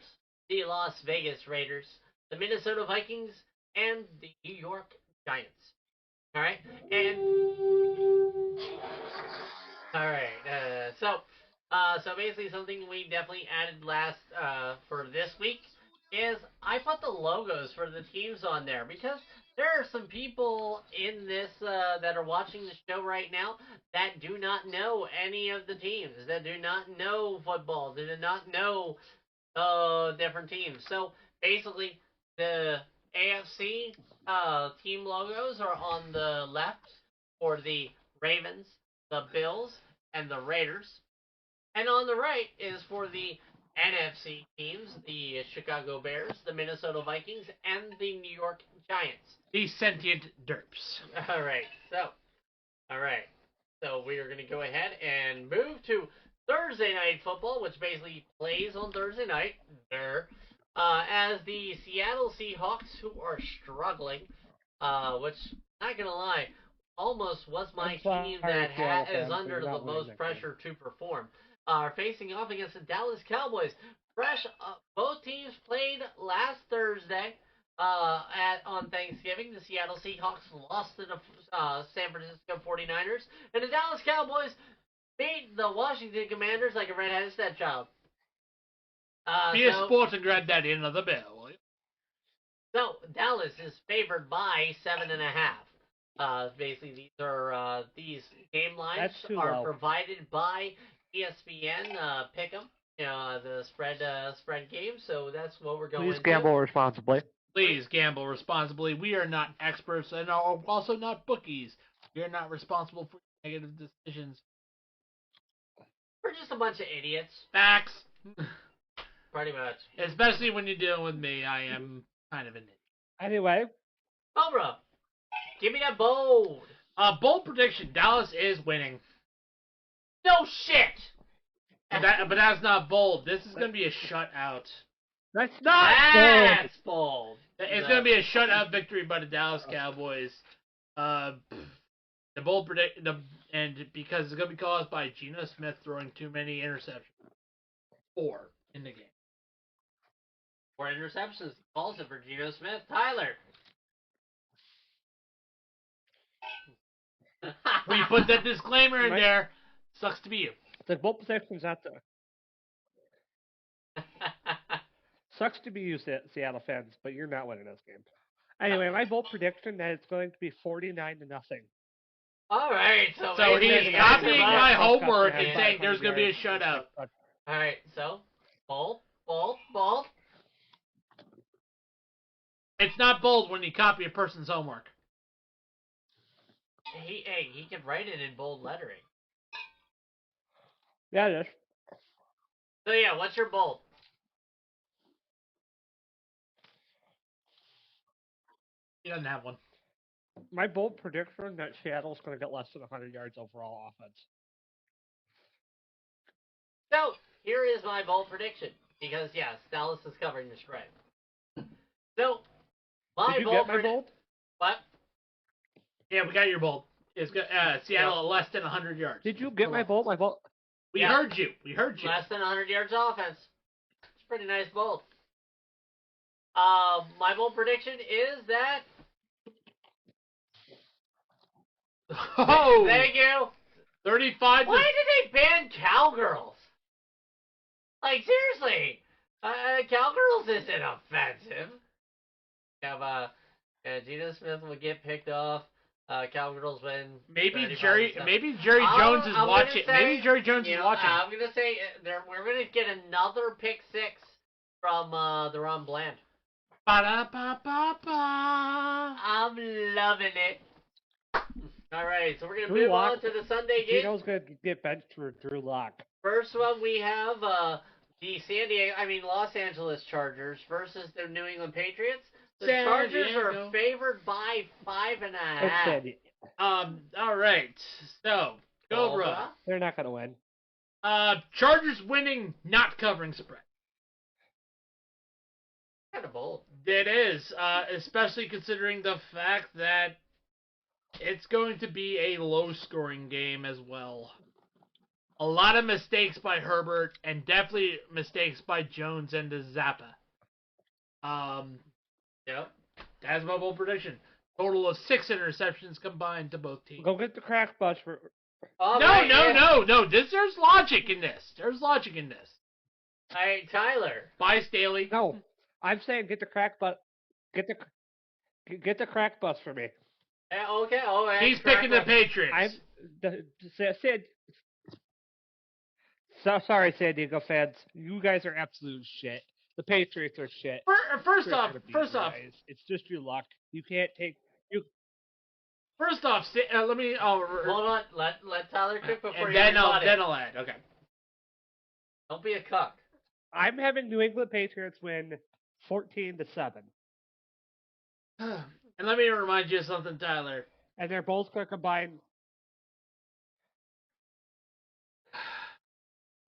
the Las Vegas Raiders, the Minnesota Vikings, and the New York Giants. All right, so basically something we definitely added last for this week is I put the logos for the teams on there because there are some people in this that are watching the show right now that do not know any of the teams, that do not know football, that do not know different teams. So basically, the AFC team logos are on the left for the Ravens, the Bills, and the Raiders. And on the right is for the NFC teams, the Chicago Bears, the Minnesota Vikings, and the New York Giants. The sentient derps. All right. So we are going to go ahead and move to Thursday Night Football, which basically plays on Thursday night. As the Seattle Seahawks, who are struggling, which, not going to lie, almost was my team that is under the most pressure to perform, are facing off against the Dallas Cowboys. Both teams played last Thursday on Thanksgiving. The Seattle Seahawks lost to the San Francisco 49ers, and the Dallas Cowboys beat the Washington Commanders like a red-headed stepchild. Be a sport and grab that in of the bell, will you? So Dallas is favored by 7.5. Basically, these game lines are provided by ESPN Pick'em, the spread game. So that's what we're going. Please gamble responsibly. Please gamble responsibly. We are not experts and are also not bookies. We are not responsible for negative decisions. We're just a bunch of idiots. Facts. Pretty much. Especially when you're dealing with me, I am kind of an idiot. Anyway. Cobra, give me that bold. Bold prediction. Dallas is winning. No shit. But that's not bold. This is gonna be a shutout. That's not That's bold. It's gonna be a shutout victory by the Dallas Cowboys. The bold and because it's gonna be caused by Geno Smith throwing too many interceptions. 4 in the game. 4 interceptions. He calls it for Geno Smith. Tyler. When you put that disclaimer in there, sucks to be you. The bold prediction's not there. Sucks to be you, Seattle fans, but you're not winning this game. Anyway, my bold prediction that it's going to be 49-0. All right, so he's copying my homework and saying there's going to be a shutout. All right, so bold. It's not bold when you copy a person's homework. He can write it in bold lettering. Yeah, it is. So yeah, what's your bold? He doesn't have one. My bold prediction that Seattle's going to get less than 100 yards overall offense. So here is my bold prediction because yes, Dallas is covering the spread. So my Did you bold get my bold? What? Yeah, we got your bold. It's Seattle at less than 100 yards. Did you get my bold? My bold. We heard you. Less than 100 yards offense. It's pretty nice bold. My bold prediction is that. Oh! Thank you. 35. Why did they ban cowgirls? Like seriously, cowgirls isn't offensive. Have Geno Smith will get picked off. Cowgirls win. Maybe Jerry Jones is watching. Maybe Jerry Jones is watching. I'm gonna say we're gonna get another pick 6 from the Ron Bland. Ba-da-ba-ba-ba. I'm loving it. All right, so we're gonna move on to the Sunday game. Geno's gonna get benched for Drew Lock. First one we have the Los Angeles Chargers versus the New England Patriots. The Chargers are favored by 5.5. All right. So, go, bro. They're not gonna win. Chargers winning, not covering spread. Kind of bold. It is, especially considering the fact that it's going to be a low-scoring game as well. A lot of mistakes by Herbert, and definitely mistakes by Jones and Zappa. Yep. That's my bold prediction. Total of 6 interceptions combined to both teams. Go get the crack bus for. No. There's logic in this. There's logic in this. All right, Tyler. Bye, Staley. No, I'm saying get the crack bus. Get the crack bus for me. Okay. All right. He's picking the Patriots. Sorry, San Diego fans. You guys are absolute shit. The Patriots are shit. First off, it's just your luck. You can't take you. First off, let me. Hold on. Let Tyler cook before and you. Then I'll add. Okay. Don't be a cuck. I'm having New England Patriots win 14-7. And let me remind you of something, Tyler. And they're both going to combine.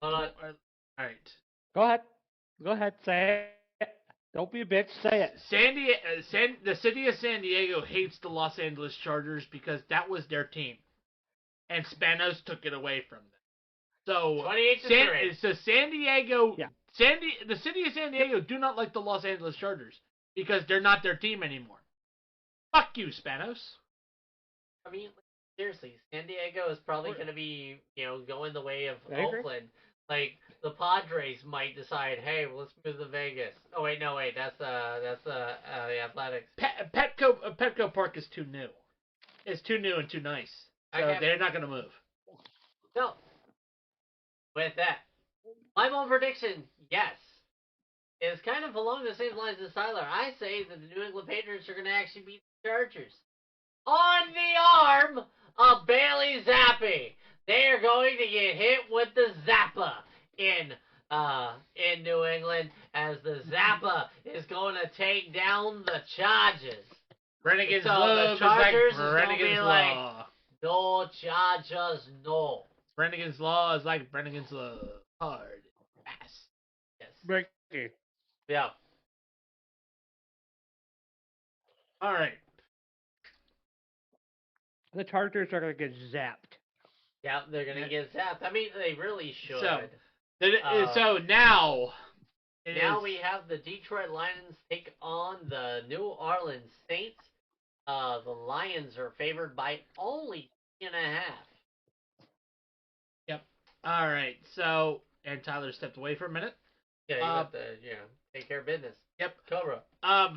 Hold on. All right. Go ahead. Say it. Don't be a bitch. Say it. The city of San Diego hates the Los Angeles Chargers because that was their team, and Spanos took it away from them. So 28-3. So San Diego, yeah. The city of San Diego do not like the Los Angeles Chargers because they're not their team anymore. Fuck you, Spanos. I mean, seriously, San Diego is probably going to be, going the way of Oakland. Like the Padres might decide, hey, well, let's move to Vegas. Oh wait, that's the Athletics. Petco Park is too new. It's too new and too nice, so they're not going to move. So, with that, my bold prediction, yes, is kind of along the same lines as Tyler. I say that the New England Patriots are going to actually beat the Chargers on the arm of Bailey Zappi. They are going to get hit with the Zappa in New England as the Zappa is going to take down the Chargers. Renegades so Law the Chargers is like Renegades be Law. Like, no Chargers, no. Brennigan's Law is like Brennigan's Law. Hard. Fast. Yes. Ricky. Yeah. All right. The Chargers are going to get zapped. Yeah, they're gonna get zapped. I mean, they really should. So now. Now we have the Detroit Lions take on the New Orleans Saints. The Lions are favored by only 3.5. Yep. All right. So, and Tyler stepped away for a minute. Yeah, you have to, take care of business. Yep. Cobra. I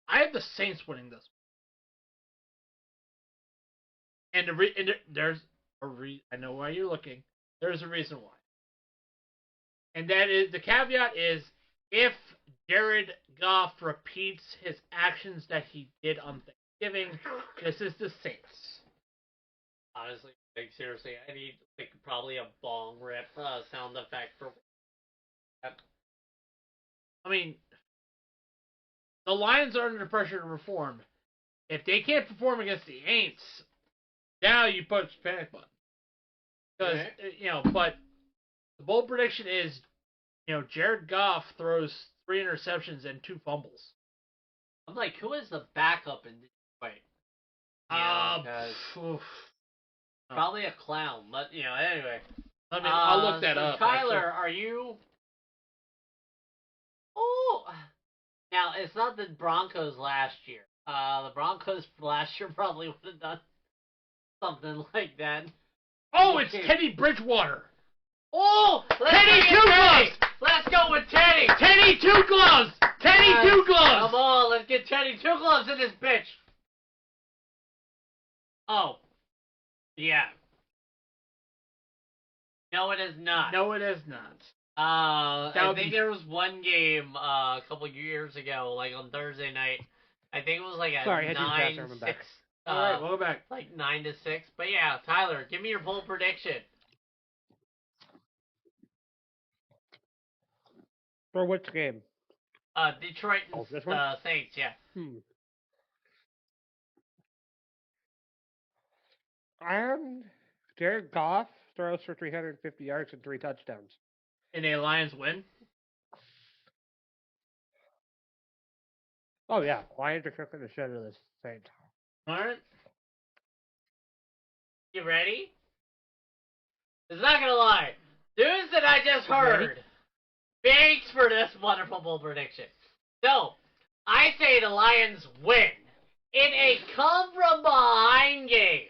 have the Saints winning this. And there's I know why you're looking. There's a reason why. And that is, the caveat is, if Jared Goff repeats his actions that he did on Thanksgiving, this is the Saints. Honestly, seriously, I need probably a bong rip sound effect for that. I mean, the Lions are under pressure to perform. If they can't perform against the Aints, now you push the panic button. Because, but the bold prediction is, Jared Goff throws 3 interceptions and 2 fumbles. I'm like, who is the backup in Detroit? Probably a clown, but, anyway. I'll look that up. Tyler, are you... Oh! Now, it's not the Broncos last year. The Broncos last year probably would have done something like that. Oh, it's Teddy Bridgewater. Oh! Teddy Two Gloves! Let's go with Teddy! Teddy Two Gloves! Teddy Two Gloves! Come on, let's get Teddy Two Gloves in this bitch! Oh. Yeah. No, it is not. No, it is not. I think there was one game a couple years ago, like on Thursday night. I think it was like a 9-6. Alright, we'll go back. Like 9-6. But yeah, Tyler, give me your bold prediction. For which game? Detroit and Saints, yeah. Jared Goff throws for 350 yards and 3 touchdowns. And the Lions win? Oh, yeah. Lions are cooking the shit out of this Saints. Alright. You ready? It's not gonna lie. News that I just heard. Thanks for this wonderful bold prediction. So, I say the Lions win in a come from behind game.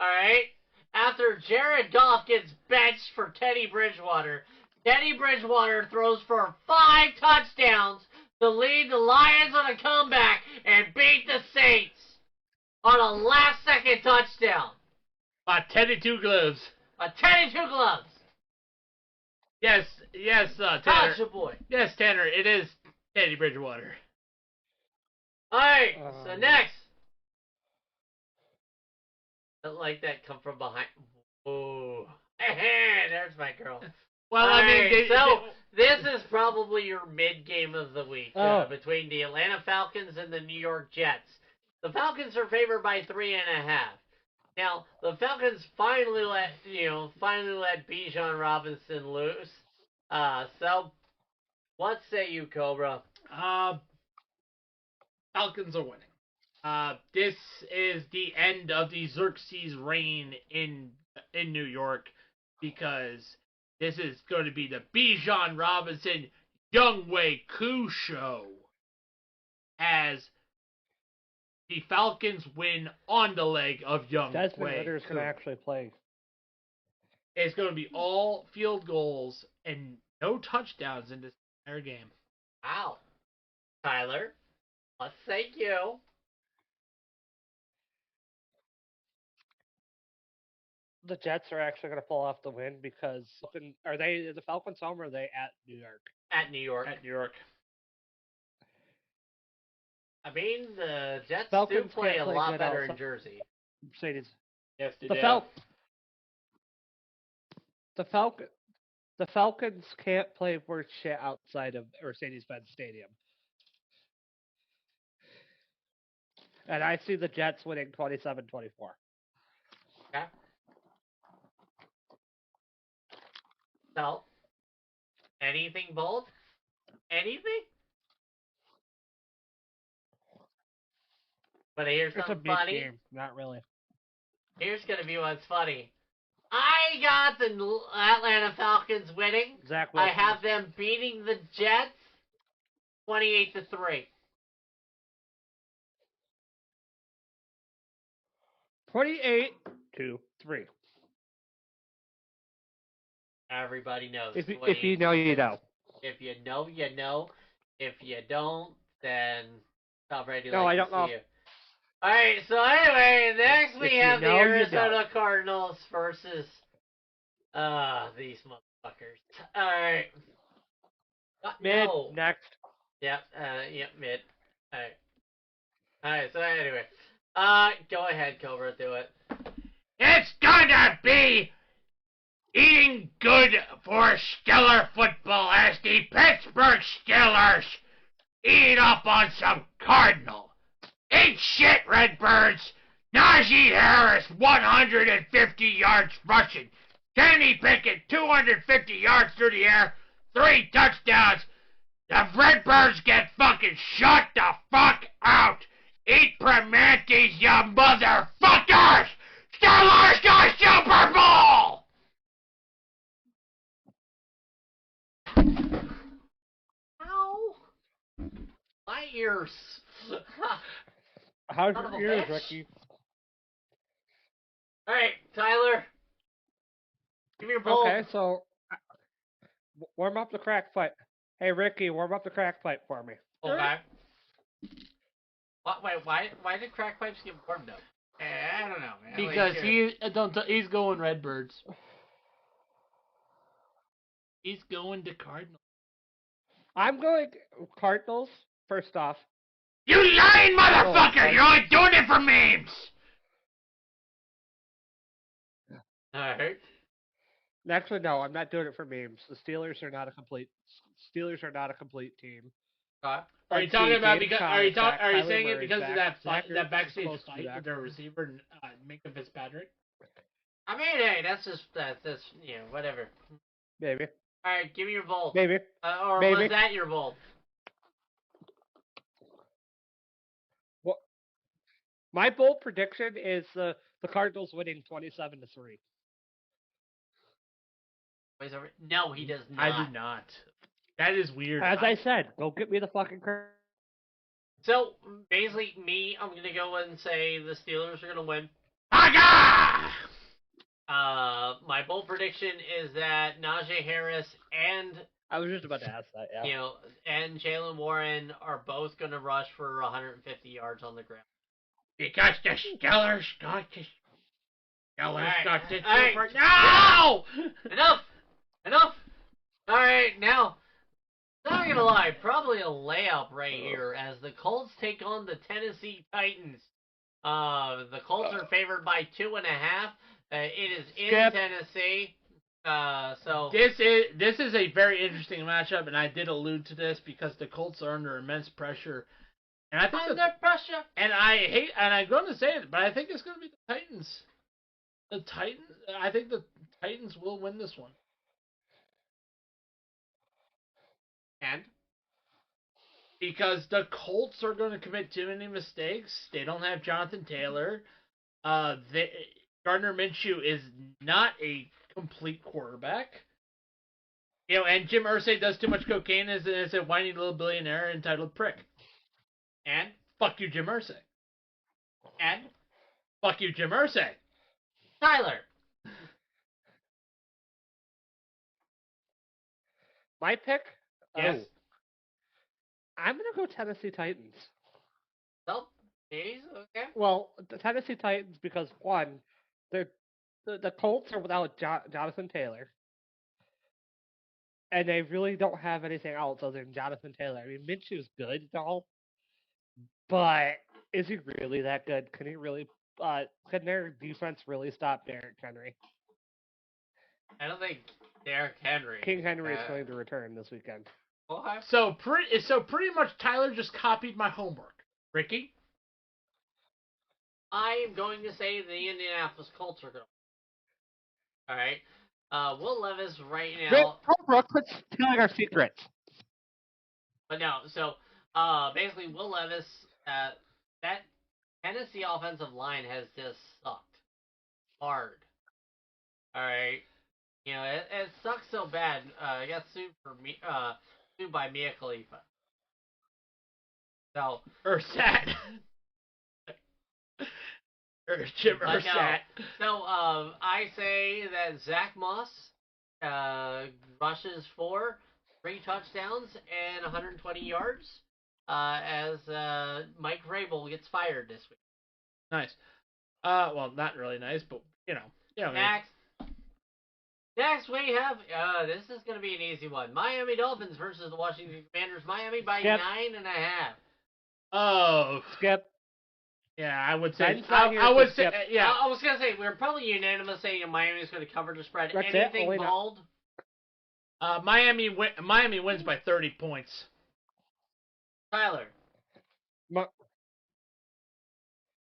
Alright? After Jared Goff gets benched for Teddy Bridgewater throws for 5 touchdowns to lead the Lions on a comeback and beat the Saints on a last-second touchdown. By Teddy Two Gloves. By Teddy Two Gloves. Yes, Tanner. How's your boy? Yes, Tanner, it is Teddy Bridgewater. Alright, so next. Don't like that come from behind. Oh, there's my girl. Well, this is probably your mid-game of the week between the Atlanta Falcons and the New York Jets. The Falcons are favored by 3.5. Now, the Falcons finally let Bijan Robinson loose. So, what say you, Cobra? Falcons are winning. This is the end of the Xerxes reign in New York, because this is going to be the Bijan Robinson Younghoe Koo show, as the Falcons win on the leg of Younghoe. Desmond Ritter's going to actually play. It's going to be all field goals and no touchdowns in this entire game. Wow. Tyler, let's say you. The Jets are actually going to pull off the win because are the Falcons home or are they at New York? At New York. At New York. I mean, the Jets Falcons do play a lot better in Jersey. Mercedes. Yes, they the Falcons can't play worth shit outside of Mercedes-Benz Stadium. And I see the Jets winning 27-24. Okay. So, anything bold? Anything? But here's It's a something big funny. game. Not really. Here's gonna be what's funny. I got the Atlanta Falcons winning. Zach I Wilson. have them beating the Jets 28-3. 28-3. Everybody knows. If you know, you know. If you know, you know. If you don't, then stop ready to No, I like don't to know. see you. Alright, so anyway, next we If have you the know, you Arizona know. Cardinals versus these motherfuckers. Alright. Mid, No. next. Yep, mid. Alright. Alright, so anyway. Go ahead, Cobra, do it. It's gonna be eating good for stellar football as the Pittsburgh Steelers eat up on some Cardinal. Eat shit, Redbirds! Najee Harris, 150 yards rushing. Kenny Pickett, 250 yards through the air, 3 touchdowns. The Redbirds get fucking shut the fuck out. Eat Primantes, you motherfuckers! Steelers go Super Bowl! Ow! My ears. How's Son of a your ears, bitch. Ricky? Alright, Tyler. Give me your bowl. Okay, so warm up the crack pipe. Hey, Ricky, warm up the crack pipe for me. Okay. Wait, why did crack pipes get warmed up? I don't know, man. Because he's going Redbirds. He's going to Cardinals. I'm going Cardinals, first off. You lying motherfucker! Oh, You're only doing it for memes! Alright. Actually, no, I'm not doing it for memes. The Steelers are not a complete team. Are you talking about James because? Conner, Zach, Are you Kyler saying it Murray, because Zach, of that Zach that backstage Ertz, fight Zach with their Ertz. receiver, Minka Fitzpatrick? I mean, hey, that's whatever. Maybe. Alright, give me your bowl. Maybe. Or Maybe. was that your bowl? Well, my bold prediction is the Cardinals winning 27-3. No, he does not. I do not. That is weird. As I said, go get me the fucking So, basically, I'm going to go and say the Steelers are going to win. Aga! My bold prediction is that Najee Harris and, I was just about to ask that, yeah. and Jalen Warren are both going to rush for 150 yards on the ground. Because the Steelers got this. Alright. No! Enough! Alright, now, not gonna lie, probably a layup right here as the Colts take on the Tennessee Titans. The Colts are favored by 2.5. It is in Tennessee. So this is a very interesting matchup, and I did allude to this because the Colts are under immense pressure. And I think pressure. And I'm going to say it, but I think it's going to be the Titans. I think the Titans will win this one. And? Because the Colts are going to commit too many mistakes. They don't have Jonathan Taylor. Gardner Minshew is not a complete quarterback. And Jim Irsay does too much cocaine as a whiny little billionaire entitled prick. And? Fuck you, Jim Irsay. And? Fuck you, Jim Irsay. Tyler. My pick? Yes. Oh. I'm going to go Tennessee Titans. So, ladies, okay. Well, the Tennessee Titans because, one, the Colts are without Jonathan Taylor. And they really don't have anything else other than Jonathan Taylor. I mean, Minshew's good and all, but is he really that good? Can he really? Can their defense really stop Derrick Henry? I don't think Derrick Henry. King Henry is going to return this weekend. Okay. So pretty much Tyler just copied my homework. Ricky? I am going to say the Indianapolis Colts are going to win. All right. Will Levis right Rick, now. Cobra, quit stealing our secrets. But no, so basically Will Levis, that Tennessee offensive line has just sucked hard. All right, you know it sucks so bad. I got sued by Mia Khalifa. So Ursat. Or Jim but no, Ursat. so I say that Zach Moss rushes for 3 touchdowns and 120 yards as Mike Vrabel gets fired this week. Nice. Well, not really nice, but Next we have this is going to be an easy one. Miami Dolphins versus the Washington Commanders. Miami by Skip. 9.5. Oh, Skip. yeah, I would say. Ben's not here, I would so say, skip. yeah. I was going to say we're probably unanimous saying Miami is going to cover the spread. That's it, Anything only not- bold? Miami wins by 30 points. Tyler.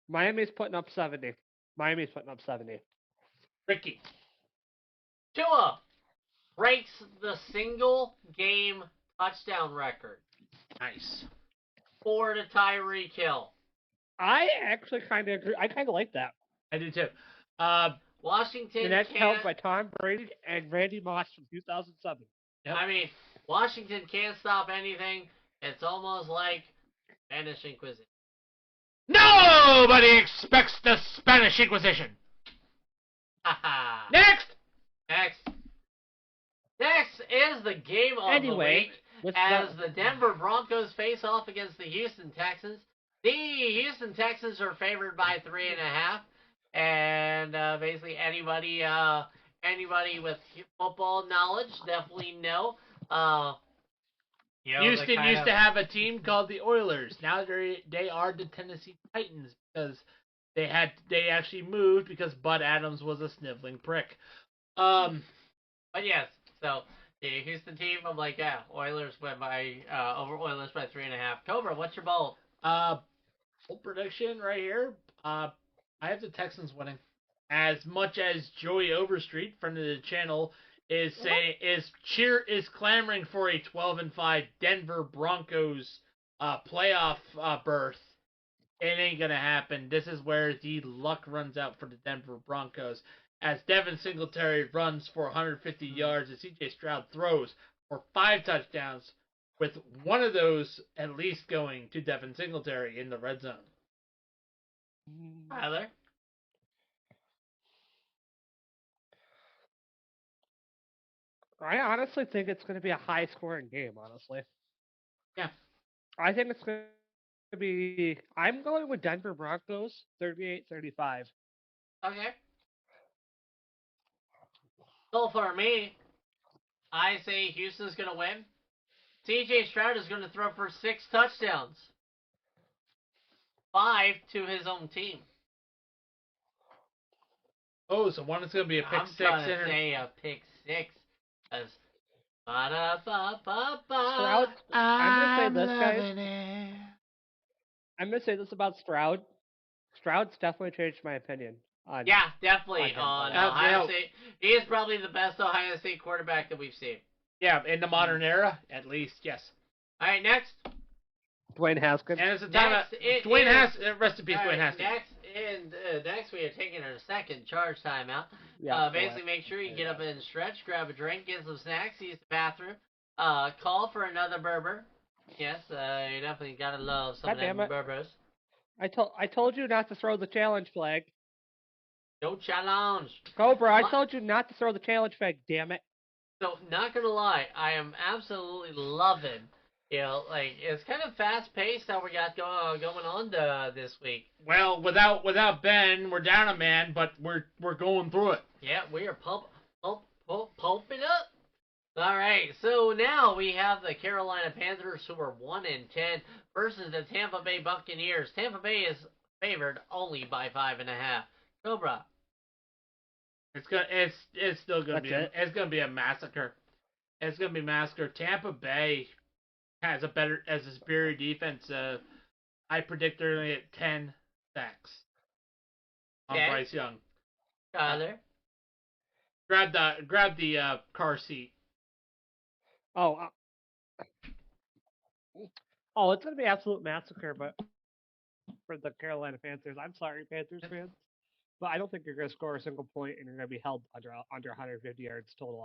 Miami's putting up 70. Miami's putting up 70. Ricky. Tua breaks the single game touchdown record Nice. for the Tyreek Hill. I actually kind of agree. I kind of like that. I do too. Washington And that's held can't. by Tom Brady and Randy Moss from 2007. Yep. I mean, Washington can't stop anything. It's almost like Spanish Inquisition. Nobody expects the Spanish Inquisition. Haha. Next. Next is the game of the Anyway, week as the Denver Broncos face off against the Houston Texans. The Houston Texans are favored by 3.5, and basically anybody with football knowledge definitely know. Houston used to have a team called the Oilers. Now they are the Tennessee Titans because they actually moved because Bud Adams was a sniveling prick. But yes, so the Houston team, I'm like, yeah, Oilers went by over Oilers by 3.5. Cobra, what's your bold? Full prediction right here. I have the Texans winning. As much as Joey Overstreet, friend of the channel, is clamoring for a 12-5 Denver Broncos playoff berth. It ain't gonna happen. This is where the luck runs out for the Denver Broncos. As Devin Singletary runs for 150 yards and C.J. Stroud throws for 5 touchdowns, with one of those at least going to Devin Singletary in the red zone. Tyler? I honestly think it's going to be a high-scoring game, honestly. Yeah. I think it's going to be... I'm going with Denver Broncos, 38-35. Okay. So for me, I say Houston's going to win. C.J. Stroud is going to throw for 6 touchdowns. 5 to his own team. Oh, so one is going to be a pick I'm six. trying to say a pick 6. As Stroud, I'm going to say this, guys. I'm going to say this about Stroud. Stroud's definitely changed my opinion. Yeah, definitely. on him. Ohio State. He is probably the best Ohio State quarterback that we've seen. Yeah, in the modern era, at least, yes. All right, next. Dwayne Haskins. And it's a time Dwayne Haskins. Rest in peace, Dwayne Haskins. Next we are taking our second charge timeout. Yeah, Basically, make sure you get up and stretch, grab a drink, get some snacks, use the bathroom, call for another Berber. Yes, you definitely gotta love some of them Berbers. I told you not to throw the challenge flag. No challenge. Cobra, I told you not to throw the challenge flag, damn it. So, not gonna lie, I am absolutely loving, it's kind of fast paced how we got going on this week. Well, without Ben, we're down a man, but we're going through it. Yeah, we are pulping up. All right, so now we have the Carolina Panthers, who are 1-10, versus the Tampa Bay Buccaneers. Tampa Bay is favored only by 5.5. Cobra. It's still gonna That's be it's gonna be a massacre. It's gonna be a massacre. Tampa Bay has a superior defense. I predict they're gonna get 10 sacks on Okay. Bryce Young. Tyler. Grab the car seat. Oh, oh, it's gonna be absolute massacre, but for the Carolina Panthers, I'm sorry, Panthers fans, but I don't think you're gonna score a single point, and you're gonna be held under 150 yards total.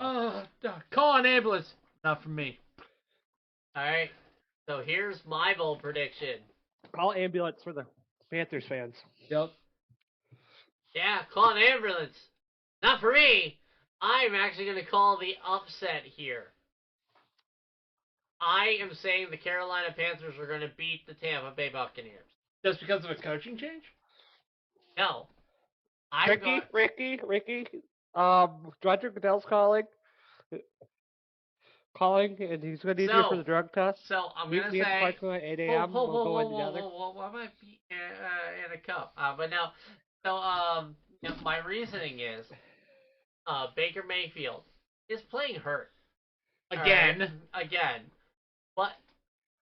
Call an ambulance. Not for me. All right. So here's my bold prediction. Call ambulance for the Panthers fans. Yep. Yeah, call an ambulance. Not for me. I'm actually going to call the upset here. I am saying the Carolina Panthers are going to beat the Tampa Bay Buccaneers. Just because of a coaching change? No. Ricky. Roger Goodell's calling, and he's going to need you for the drug test. So I'm Meet going me to at the say... parking lot at 8 a.m. We'll go in together. Why might be in a cup? But no. So my reasoning is Baker Mayfield is playing hurt. Again. But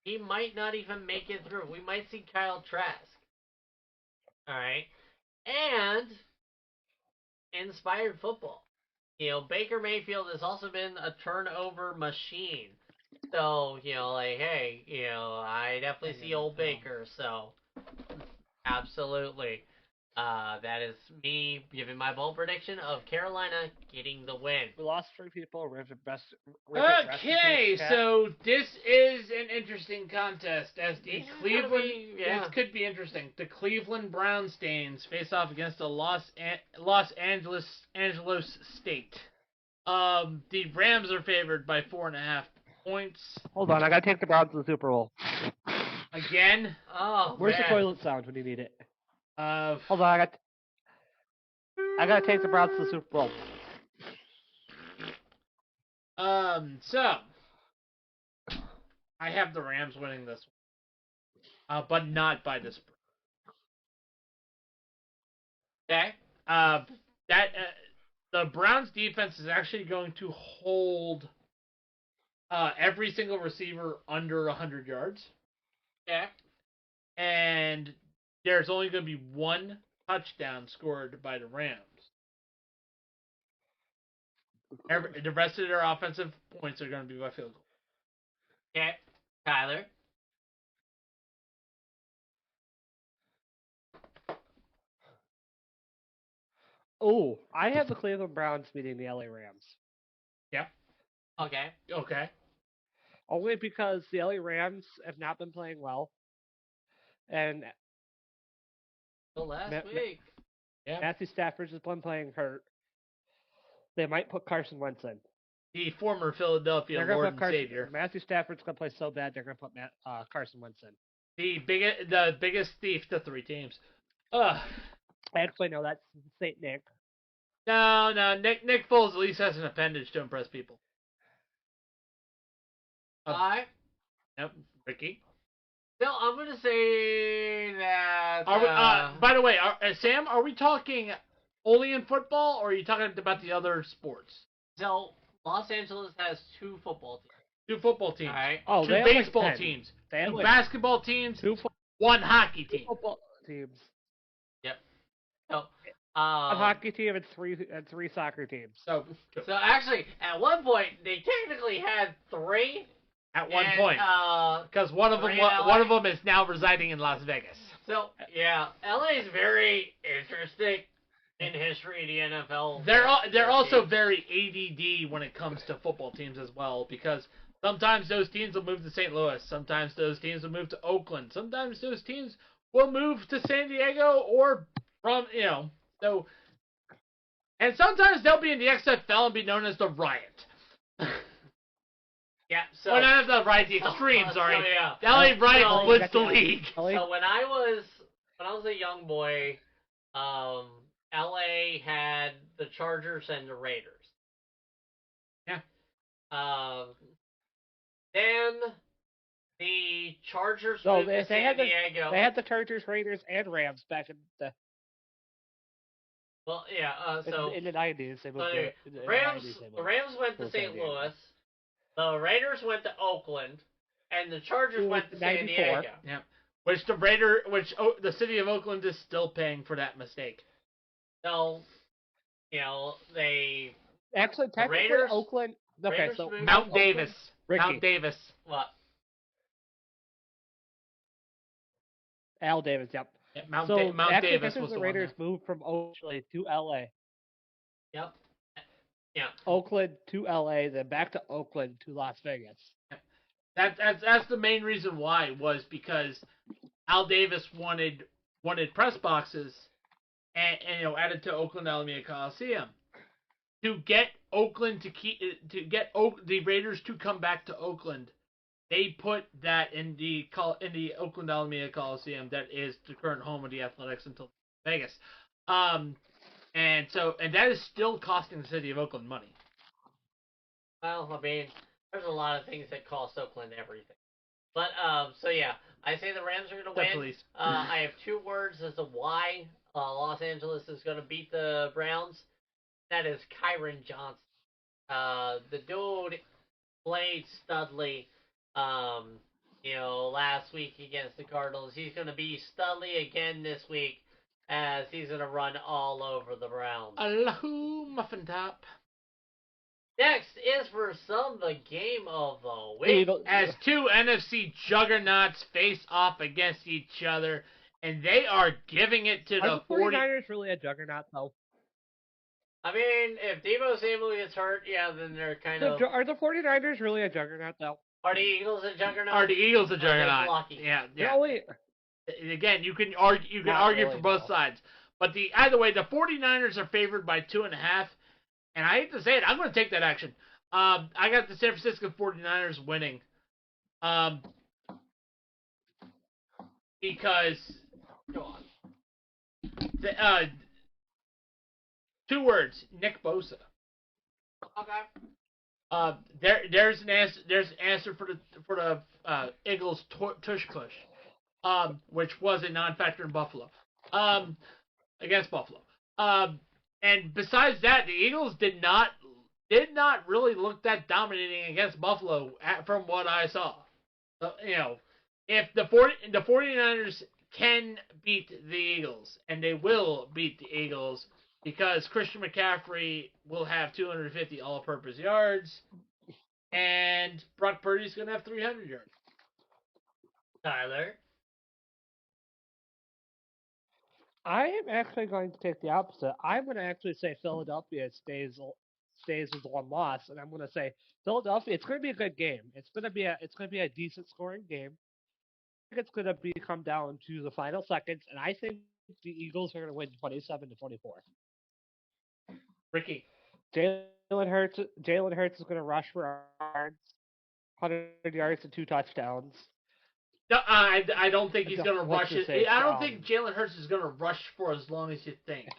he might not even make it through. We might see Kyle Trask. Alright? And inspired football. Baker Mayfield has also been a turnover machine. So, hey, I definitely see old Baker, so absolutely. That is me giving my bold prediction of Carolina getting the win. We lost 3 people. Okay, so this is an interesting contest as the Cleveland. Yeah. This could be interesting. The Cleveland Brown Stains face off against the Los Angeles State. The Rams are favored by 4.5 points. Hold on, I gotta take the Browns to the Super Bowl. Again? Oh, Where's man. the toilet sound when you need it? Hold on, I gotta take the Browns to the Super Bowl. So I have the Rams winning this one, but not by this. Okay. The Browns defense is actually going to hold every single receiver under 100 yards. Yeah. And there's only going to be 1 touchdown scored by the Rams. The rest of their offensive points are going to be by field goal. Okay. Tyler. Oh, I have the Cleveland Browns beating the LA Rams. Yeah. Okay. Only because the LA Rams have not been playing well. And Last week. Yeah. Matthew Stafford's has been playing hurt. They might put Carson Wentz in. The former Philadelphia Lord and Savior. Matthew Stafford's going to play so bad, they're going to put Carson Wentz in. The biggest thief to 3 teams. Actually, no, that's St. Nick. No. Nick Foles at least has an appendage to impress people. Alright. Yep. Ricky? No, I'm going to say that... By the way, Sam, are we talking only in football, or are you talking about the other sports? So, Los Angeles has 2 football teams. 2 football teams. Right. 2 baseball teams. 2 basketball teams. 1 hockey team. 2 football teams. Yep. So, a hockey team and 3 soccer teams. So actually, at one point, they technically had 3. At one point, because one of them is now residing in Las Vegas. So yeah, LA is very interesting in history of the NFL. They're also very ADD when it comes to football teams as well, because sometimes those teams will move to St. Louis, sometimes those teams will move to Oakland, sometimes those teams will move to San Diego or from so, and sometimes they'll be in the XFL and be known as the Riot. Yeah, so... Well, not the Riot, the Extreme, sorry. So, yeah. The LA Riot splits the league. So when I was a young boy, LA had the Chargers and the Raiders. Yeah. Then the Chargers moved to San Diego. They had the Chargers, Raiders, and Rams back in the... Well, yeah, so... In the 90s, they moved the Rams went to St. Louis. The Raiders went to Oakland, and the Chargers went to San Diego. Yeah, which the city of Oakland is still paying for that mistake. So, they Actually, technically, Raiders? Oakland. Okay, Raiders so moved- Mount Oakland- Davis. Ricky. Mount Davis. What? Al Davis, yep. Yeah, Mount actually, Davis technically was the the one Raiders there. moved from Oakland to LA. Yep. Yeah. Oakland to LA, then back to Oakland to Las Vegas. That's the main reason why, was because Al Davis wanted press boxes and added to Oakland Alameda Coliseum to get Oakland the Raiders to come back to Oakland. They put that in the Oakland Alameda Coliseum, that is the current home of the Athletics until Vegas. And that is still costing the city of Oakland money. Well, I mean, there's a lot of things that cost Oakland everything. But, so yeah, I say the Rams are going to win. Police. I have 2 words as to why Los Angeles is going to beat the Browns. That is Kyron Johnson. The dude played studly, last week against the Cardinals. He's going to be studly again this week, as he's going to run all over the Browns. Allahu Muffin Top. Next is for some the game of the week. As 2 NFC juggernauts face off against each other, and they are giving it to Are the the 49ers really a juggernaut, though? I mean, if Deebo Samuel gets hurt, yeah, then they're kind of... Are the 49ers really a juggernaut, though? Are the Eagles a juggernaut? Are the Eagles a juggernaut? Lucky. Yeah. Really? Again, you can argue really, for both sides, but either way, the 49ers are favored by 2.5. And I hate to say it, I'm going to take that action. I got the San Francisco 49ers winning. Because, go on. 2 words, Nick Bosa. Okay. There's an answer for the Eagles tush push, which was a non-factor in Buffalo, against Buffalo. And besides that, the Eagles did not really look that dominating against Buffalo from what I saw. So, if the 49ers can beat the Eagles, and they will beat the Eagles, because Christian McCaffrey will have 250 all-purpose yards, and Brock Purdy's going to have 300 yards. Tyler? I am actually going to take the opposite. I'm going to actually say Philadelphia stays with 1 loss, and I'm going to say Philadelphia. It's going to be a good game. It's going to be a decent scoring game. I think it's going to come down to the final seconds, and I think the Eagles are going to win 27-24. Ricky. Jalen Hurts is going to rush for 100 yards and 2 touchdowns. No, I don't think he's going to rush it. Say, I don't think Jalen Hurts is going to rush for as long as you think.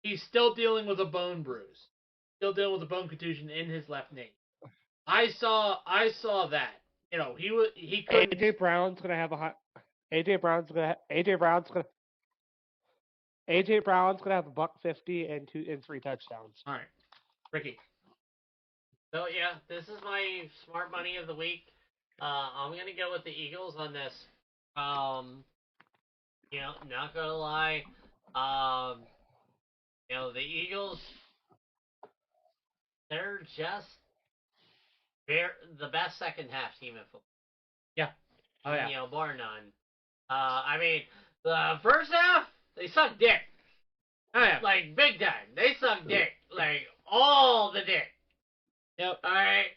He's still dealing with a bone bruise. Still dealing with a bone contusion in his left knee. I saw that. He couldn't. AJ Brown's going to have a $150 and 3 touchdowns. All right, Ricky. So, yeah, this is my smart money of the week. I'm going to go with the Eagles on this. Not going to lie. The Eagles, they're just the best second half team in football. Yeah. Oh, yeah. Bar none. I mean, the first half, they suck dick. Oh, yeah. Like, big time. They suck dick. Like, all the dick. Yep. Alright?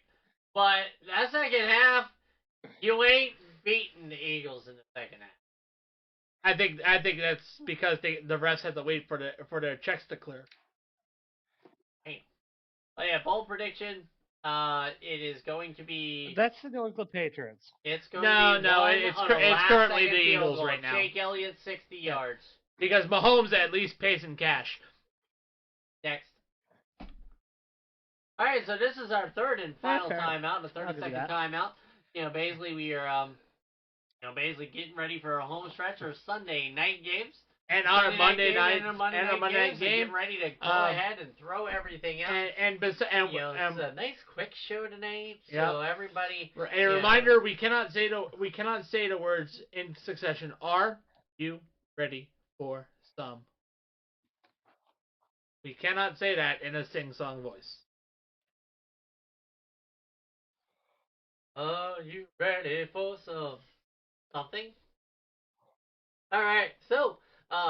But that second half, you ain't beating the Eagles in the second half. I think that's because the refs had to wait for their checks to clear. Hey. But yeah, bold prediction. It is going to be. That's the New England Patriots. It's going to be it's currently the Eagles right now. Jake Elliott 60 yards. Because Mahomes at least pays in cash. Next. All right, so this is our third and final timeout, the 30-second timeout. Basically we are, basically getting ready for a home stretch or Sunday night games. And our Monday night game. Getting ready to go ahead and throw everything out. It's a nice quick show tonight. So everybody. A reminder: we cannot say the words in succession. Are you ready for some? We cannot say that in a sing-song voice. Are you ready for something? All right, so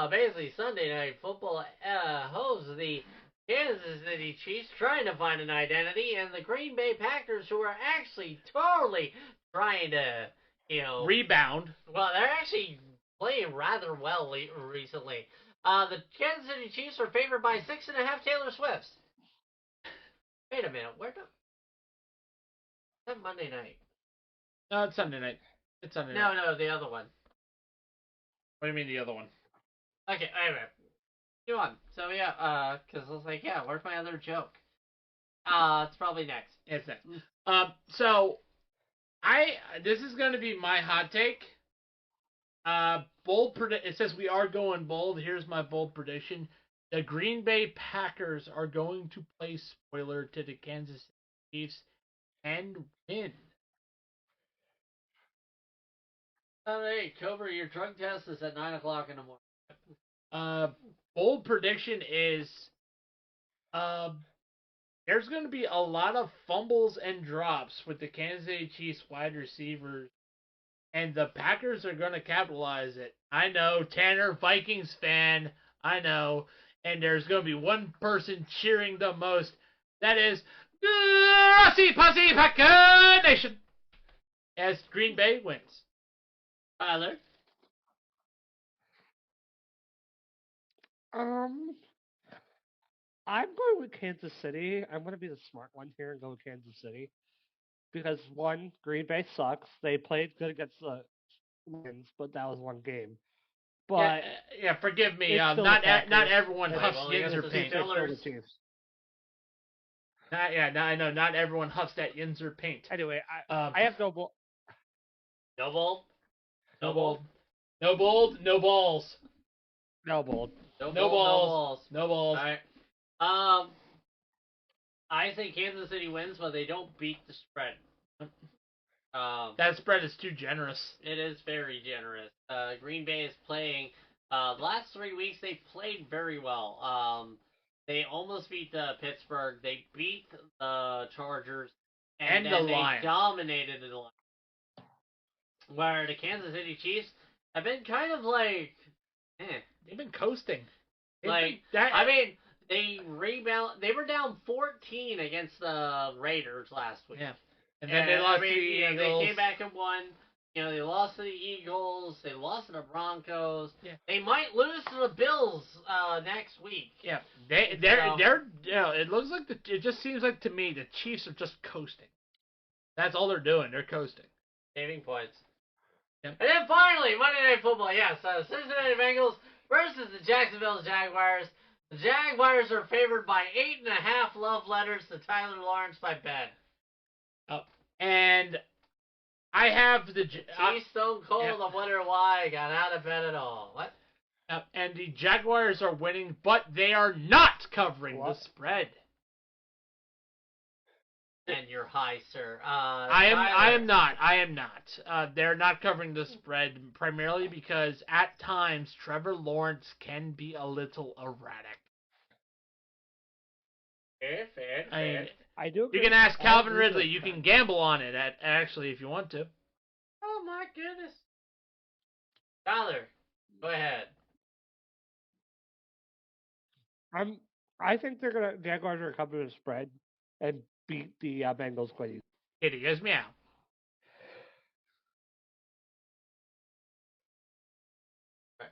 basically Sunday Night Football hosts the Kansas City Chiefs trying to find an identity, and the Green Bay Packers, who are actually totally trying to, Rebound. well, they're actually playing rather well recently. The Kansas City Chiefs are favored by 6.5 Taylor Swifts. Wait a minute, where the? That Monday night? No, it's Sunday night. It's Sunday No, night. no, the other one. What do you mean the other one? Okay, anyway. Go on. So yeah, because I was like, yeah, where's my other joke? It's probably next. It's next. So this is going to be my hot take. It says we are going bold. Here's my bold prediction: the Green Bay Packers are going to play spoiler to the Kansas City Chiefs and win. Hey, Cobra, your drug test is at 9 o'clock in the morning. Bold prediction is, there's going to be a lot of fumbles and drops with the Kansas City Chiefs wide receivers, and the Packers are going to capitalize it. I know, Tanner, Vikings fan, I know, and there's going to be one person cheering the most. That is, Rossi Posse Packer Nation, as Green Bay wins. Tyler? I'm going with Kansas City. I'm going to be the smart one here and go with Kansas City. Because, one, Green Bay sucks. They played good against the Wins, but that was one game. But yeah, forgive me. it's still Not the Packers. not everyone Wait, huffs well, Yinzer the paint. Steelers. Still the Chiefs. I know. Not everyone huffs that Yinzer paint. Anyway, I have no ball. No bold? No bold. No bold. No balls. No bold. No No bold, balls. no No balls. Alright. I say Kansas City wins, but they don't beat the spread. That spread is too generous. It is very generous. Green Bay is playing. The last 3 weeks they played very well. They almost beat Pittsburgh. They beat the Chargers, and And then the they Lions. dominated the Lions. Where the Kansas City Chiefs have been kind of like, They've been coasting. They rebound. They were down 14 against the Raiders last week. Yeah. And then they lost to the Eagles. They came back and won. They lost to the Eagles. They lost to the Broncos. Yeah. They might lose to the Bills next week. Yeah. They're. It looks like it just seems like to me the Chiefs are just coasting. That's all they're doing. They're coasting. Saving points. Yep. And then finally, Monday Night Football. Yes, Cincinnati Bengals versus the Jacksonville Jaguars. The Jaguars are favored by 8.5 love letters to Tyler Lawrence by Ben. And I have the Stone Cold. Yeah. I wonder why I got out of bed at all. What? And the Jaguars are winning, but they are not covering the spread. And you're high, sir. I am not. They're not covering the spread primarily because at times Trevor Lawrence can be a little erratic. Fair. I do. You can ask Calvin Ridley. You can gamble on it actually if you want to. Oh my goodness. Tyler, go ahead. I think Jaguars are cover the spread and beat the Bengals quite easily. Kitty goes meow. Right.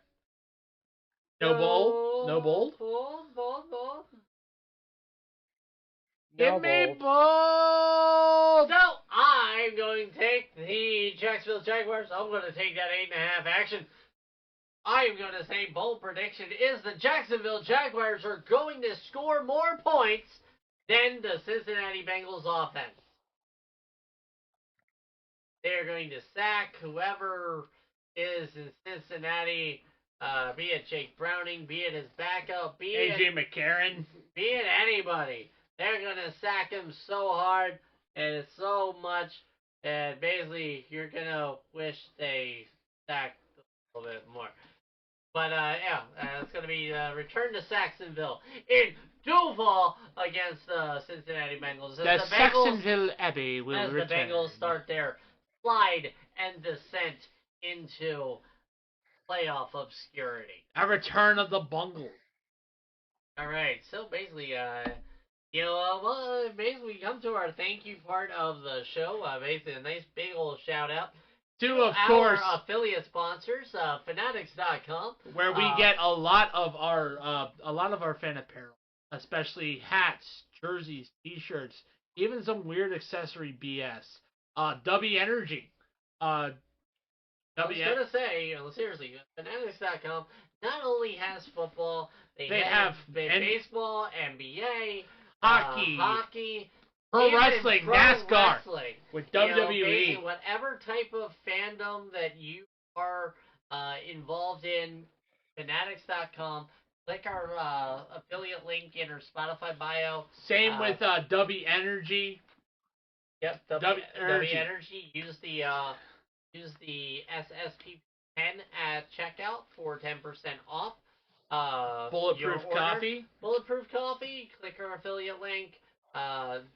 No bold. Bold. Give me bold. So I'm going to take the Jacksonville Jaguars. I'm going to take that 8.5 action. I am going to say bold prediction is the Jacksonville Jaguars are going to score more points than the Cincinnati Bengals offense. They're going to sack whoever is in Cincinnati, be it Jake Browning, be it his backup, be AJ McCarron, be it anybody. They're going to sack him so hard and so much that basically you're going to wish they sacked a little bit more. But it's going to be return to Saxonville in Duval against the Cincinnati Bengals. The Saxonville Abbey will as return. the Bengals start their slide and descent into playoff obscurity. A return of the Bungles. All right, so basically, basically we come to our thank you part of the show. Basically, a nice big old shout out To, of our course, affiliate sponsors, Fanatics.com, where we get a lot of our fan apparel, especially hats, jerseys, T-shirts, even some weird accessory BS. W Energy. I was gonna say, seriously, Fanatics.com not only has football, they have baseball, NBA, hockey, pro even wrestling, pro NASCAR, wrestling, with you know, WWE. basically whatever type of fandom that you are involved in, Fanatics.com. Click our affiliate link in our Spotify bio. Same with W Energy. Yep, W Energy. Use the SSP10 at checkout for 10% off. Bulletproof Coffee. Bulletproof Coffee. Click our affiliate link.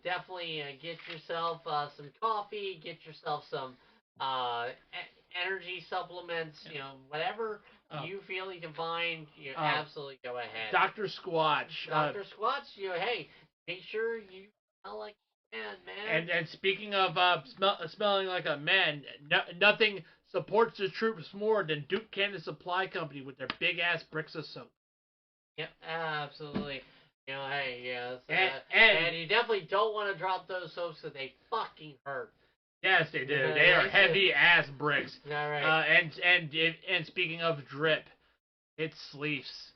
Definitely get yourself some coffee. Get yourself some energy supplements. You know, whatever you feel you can find. You absolutely go ahead. Dr. Squatch. Dr. Squatch. Hey, make sure you smell like a man. And speaking of smelling like a man, nothing supports the troops more than Duke Cannon Supply Company with their big ass bricks of soap. Yep, absolutely. You know, hey, yes. And you definitely don't want to drop those soaps because they fucking hurt. Yes, they do. They are heavy ass bricks. All right. And speaking of drip, it's sleeves.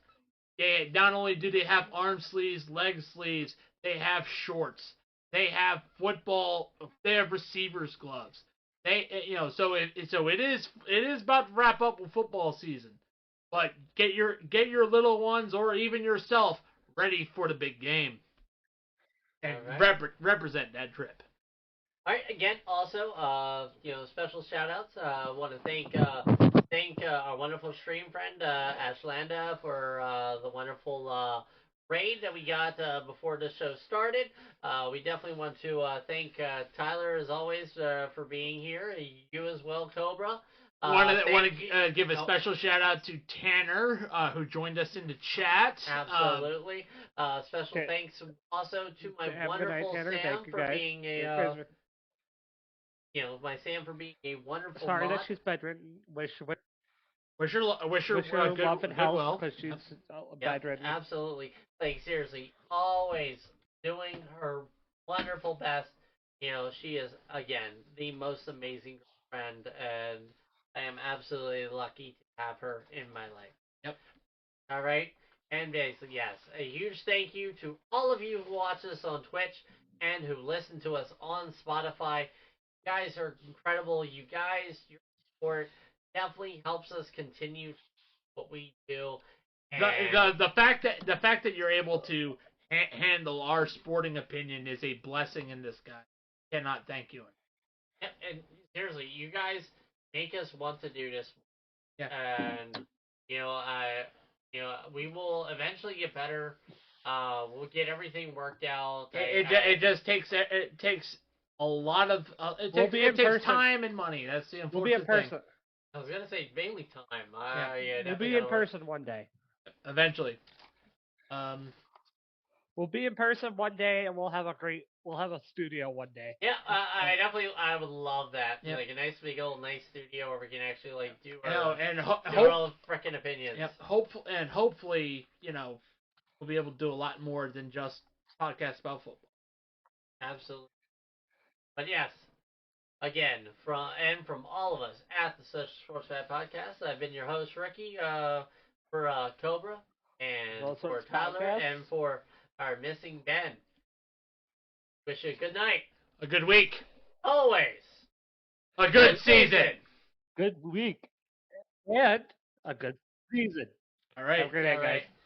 Not only do they have arm sleeves, leg sleeves, they have shorts. They have football. They have receivers gloves. So it is about to wrap up with football season. But get your little ones or even yourself ready for the big game. And represent that drip. All right. Again, also, special shout outs. I want to thank our wonderful stream friend Ashlanda for the wonderful raid that we got before the show started. We definitely want to thank Tyler as always for being here. You as well, Cobra. Want to give a special shout out to Tanner who joined us in the chat. Absolutely. Special thanks also to my wonderful Sam for being a. My Sam for being a wonderful. Sorry mod. that she's bedridden. Wish her love and health because she's bedridden. Absolutely. Like seriously, always doing her wonderful best. She is again the most amazing friend, and I am absolutely lucky to have her in my life. Yep. All right. And basically, yes, a huge thank you to all of you who watch us on Twitch and who listen to us on Spotify. You guys are incredible. You guys, your support definitely helps us continue what we do. And the fact that you're able to handle our sporting opinion is a blessing in this guy. Cannot thank you. And seriously, you guys make us want to do this. Yeah. And we will eventually get better. We'll get everything worked out. It just takes a lot of it takes time and money. That's the unfortunate We'll be in person. thing. I was gonna say mainly time. We'll be in person one day. Eventually. We'll be in person one day, and we'll have a studio one day. Yeah, I would love that. Yep. Like a nice big old nice studio where we can actually do our own frickin' opinions. Yep. Hopefully, we'll be able to do a lot more than just podcasts about football. Absolutely. But yes, again, from all of us at the Sportspad podcast, I've been your host Ricky for Cobra and for Tyler and for our missing Ben. Wish you a good night. A good week. Always. A good season. Good week. And a good season. All right. Have a great night, guys.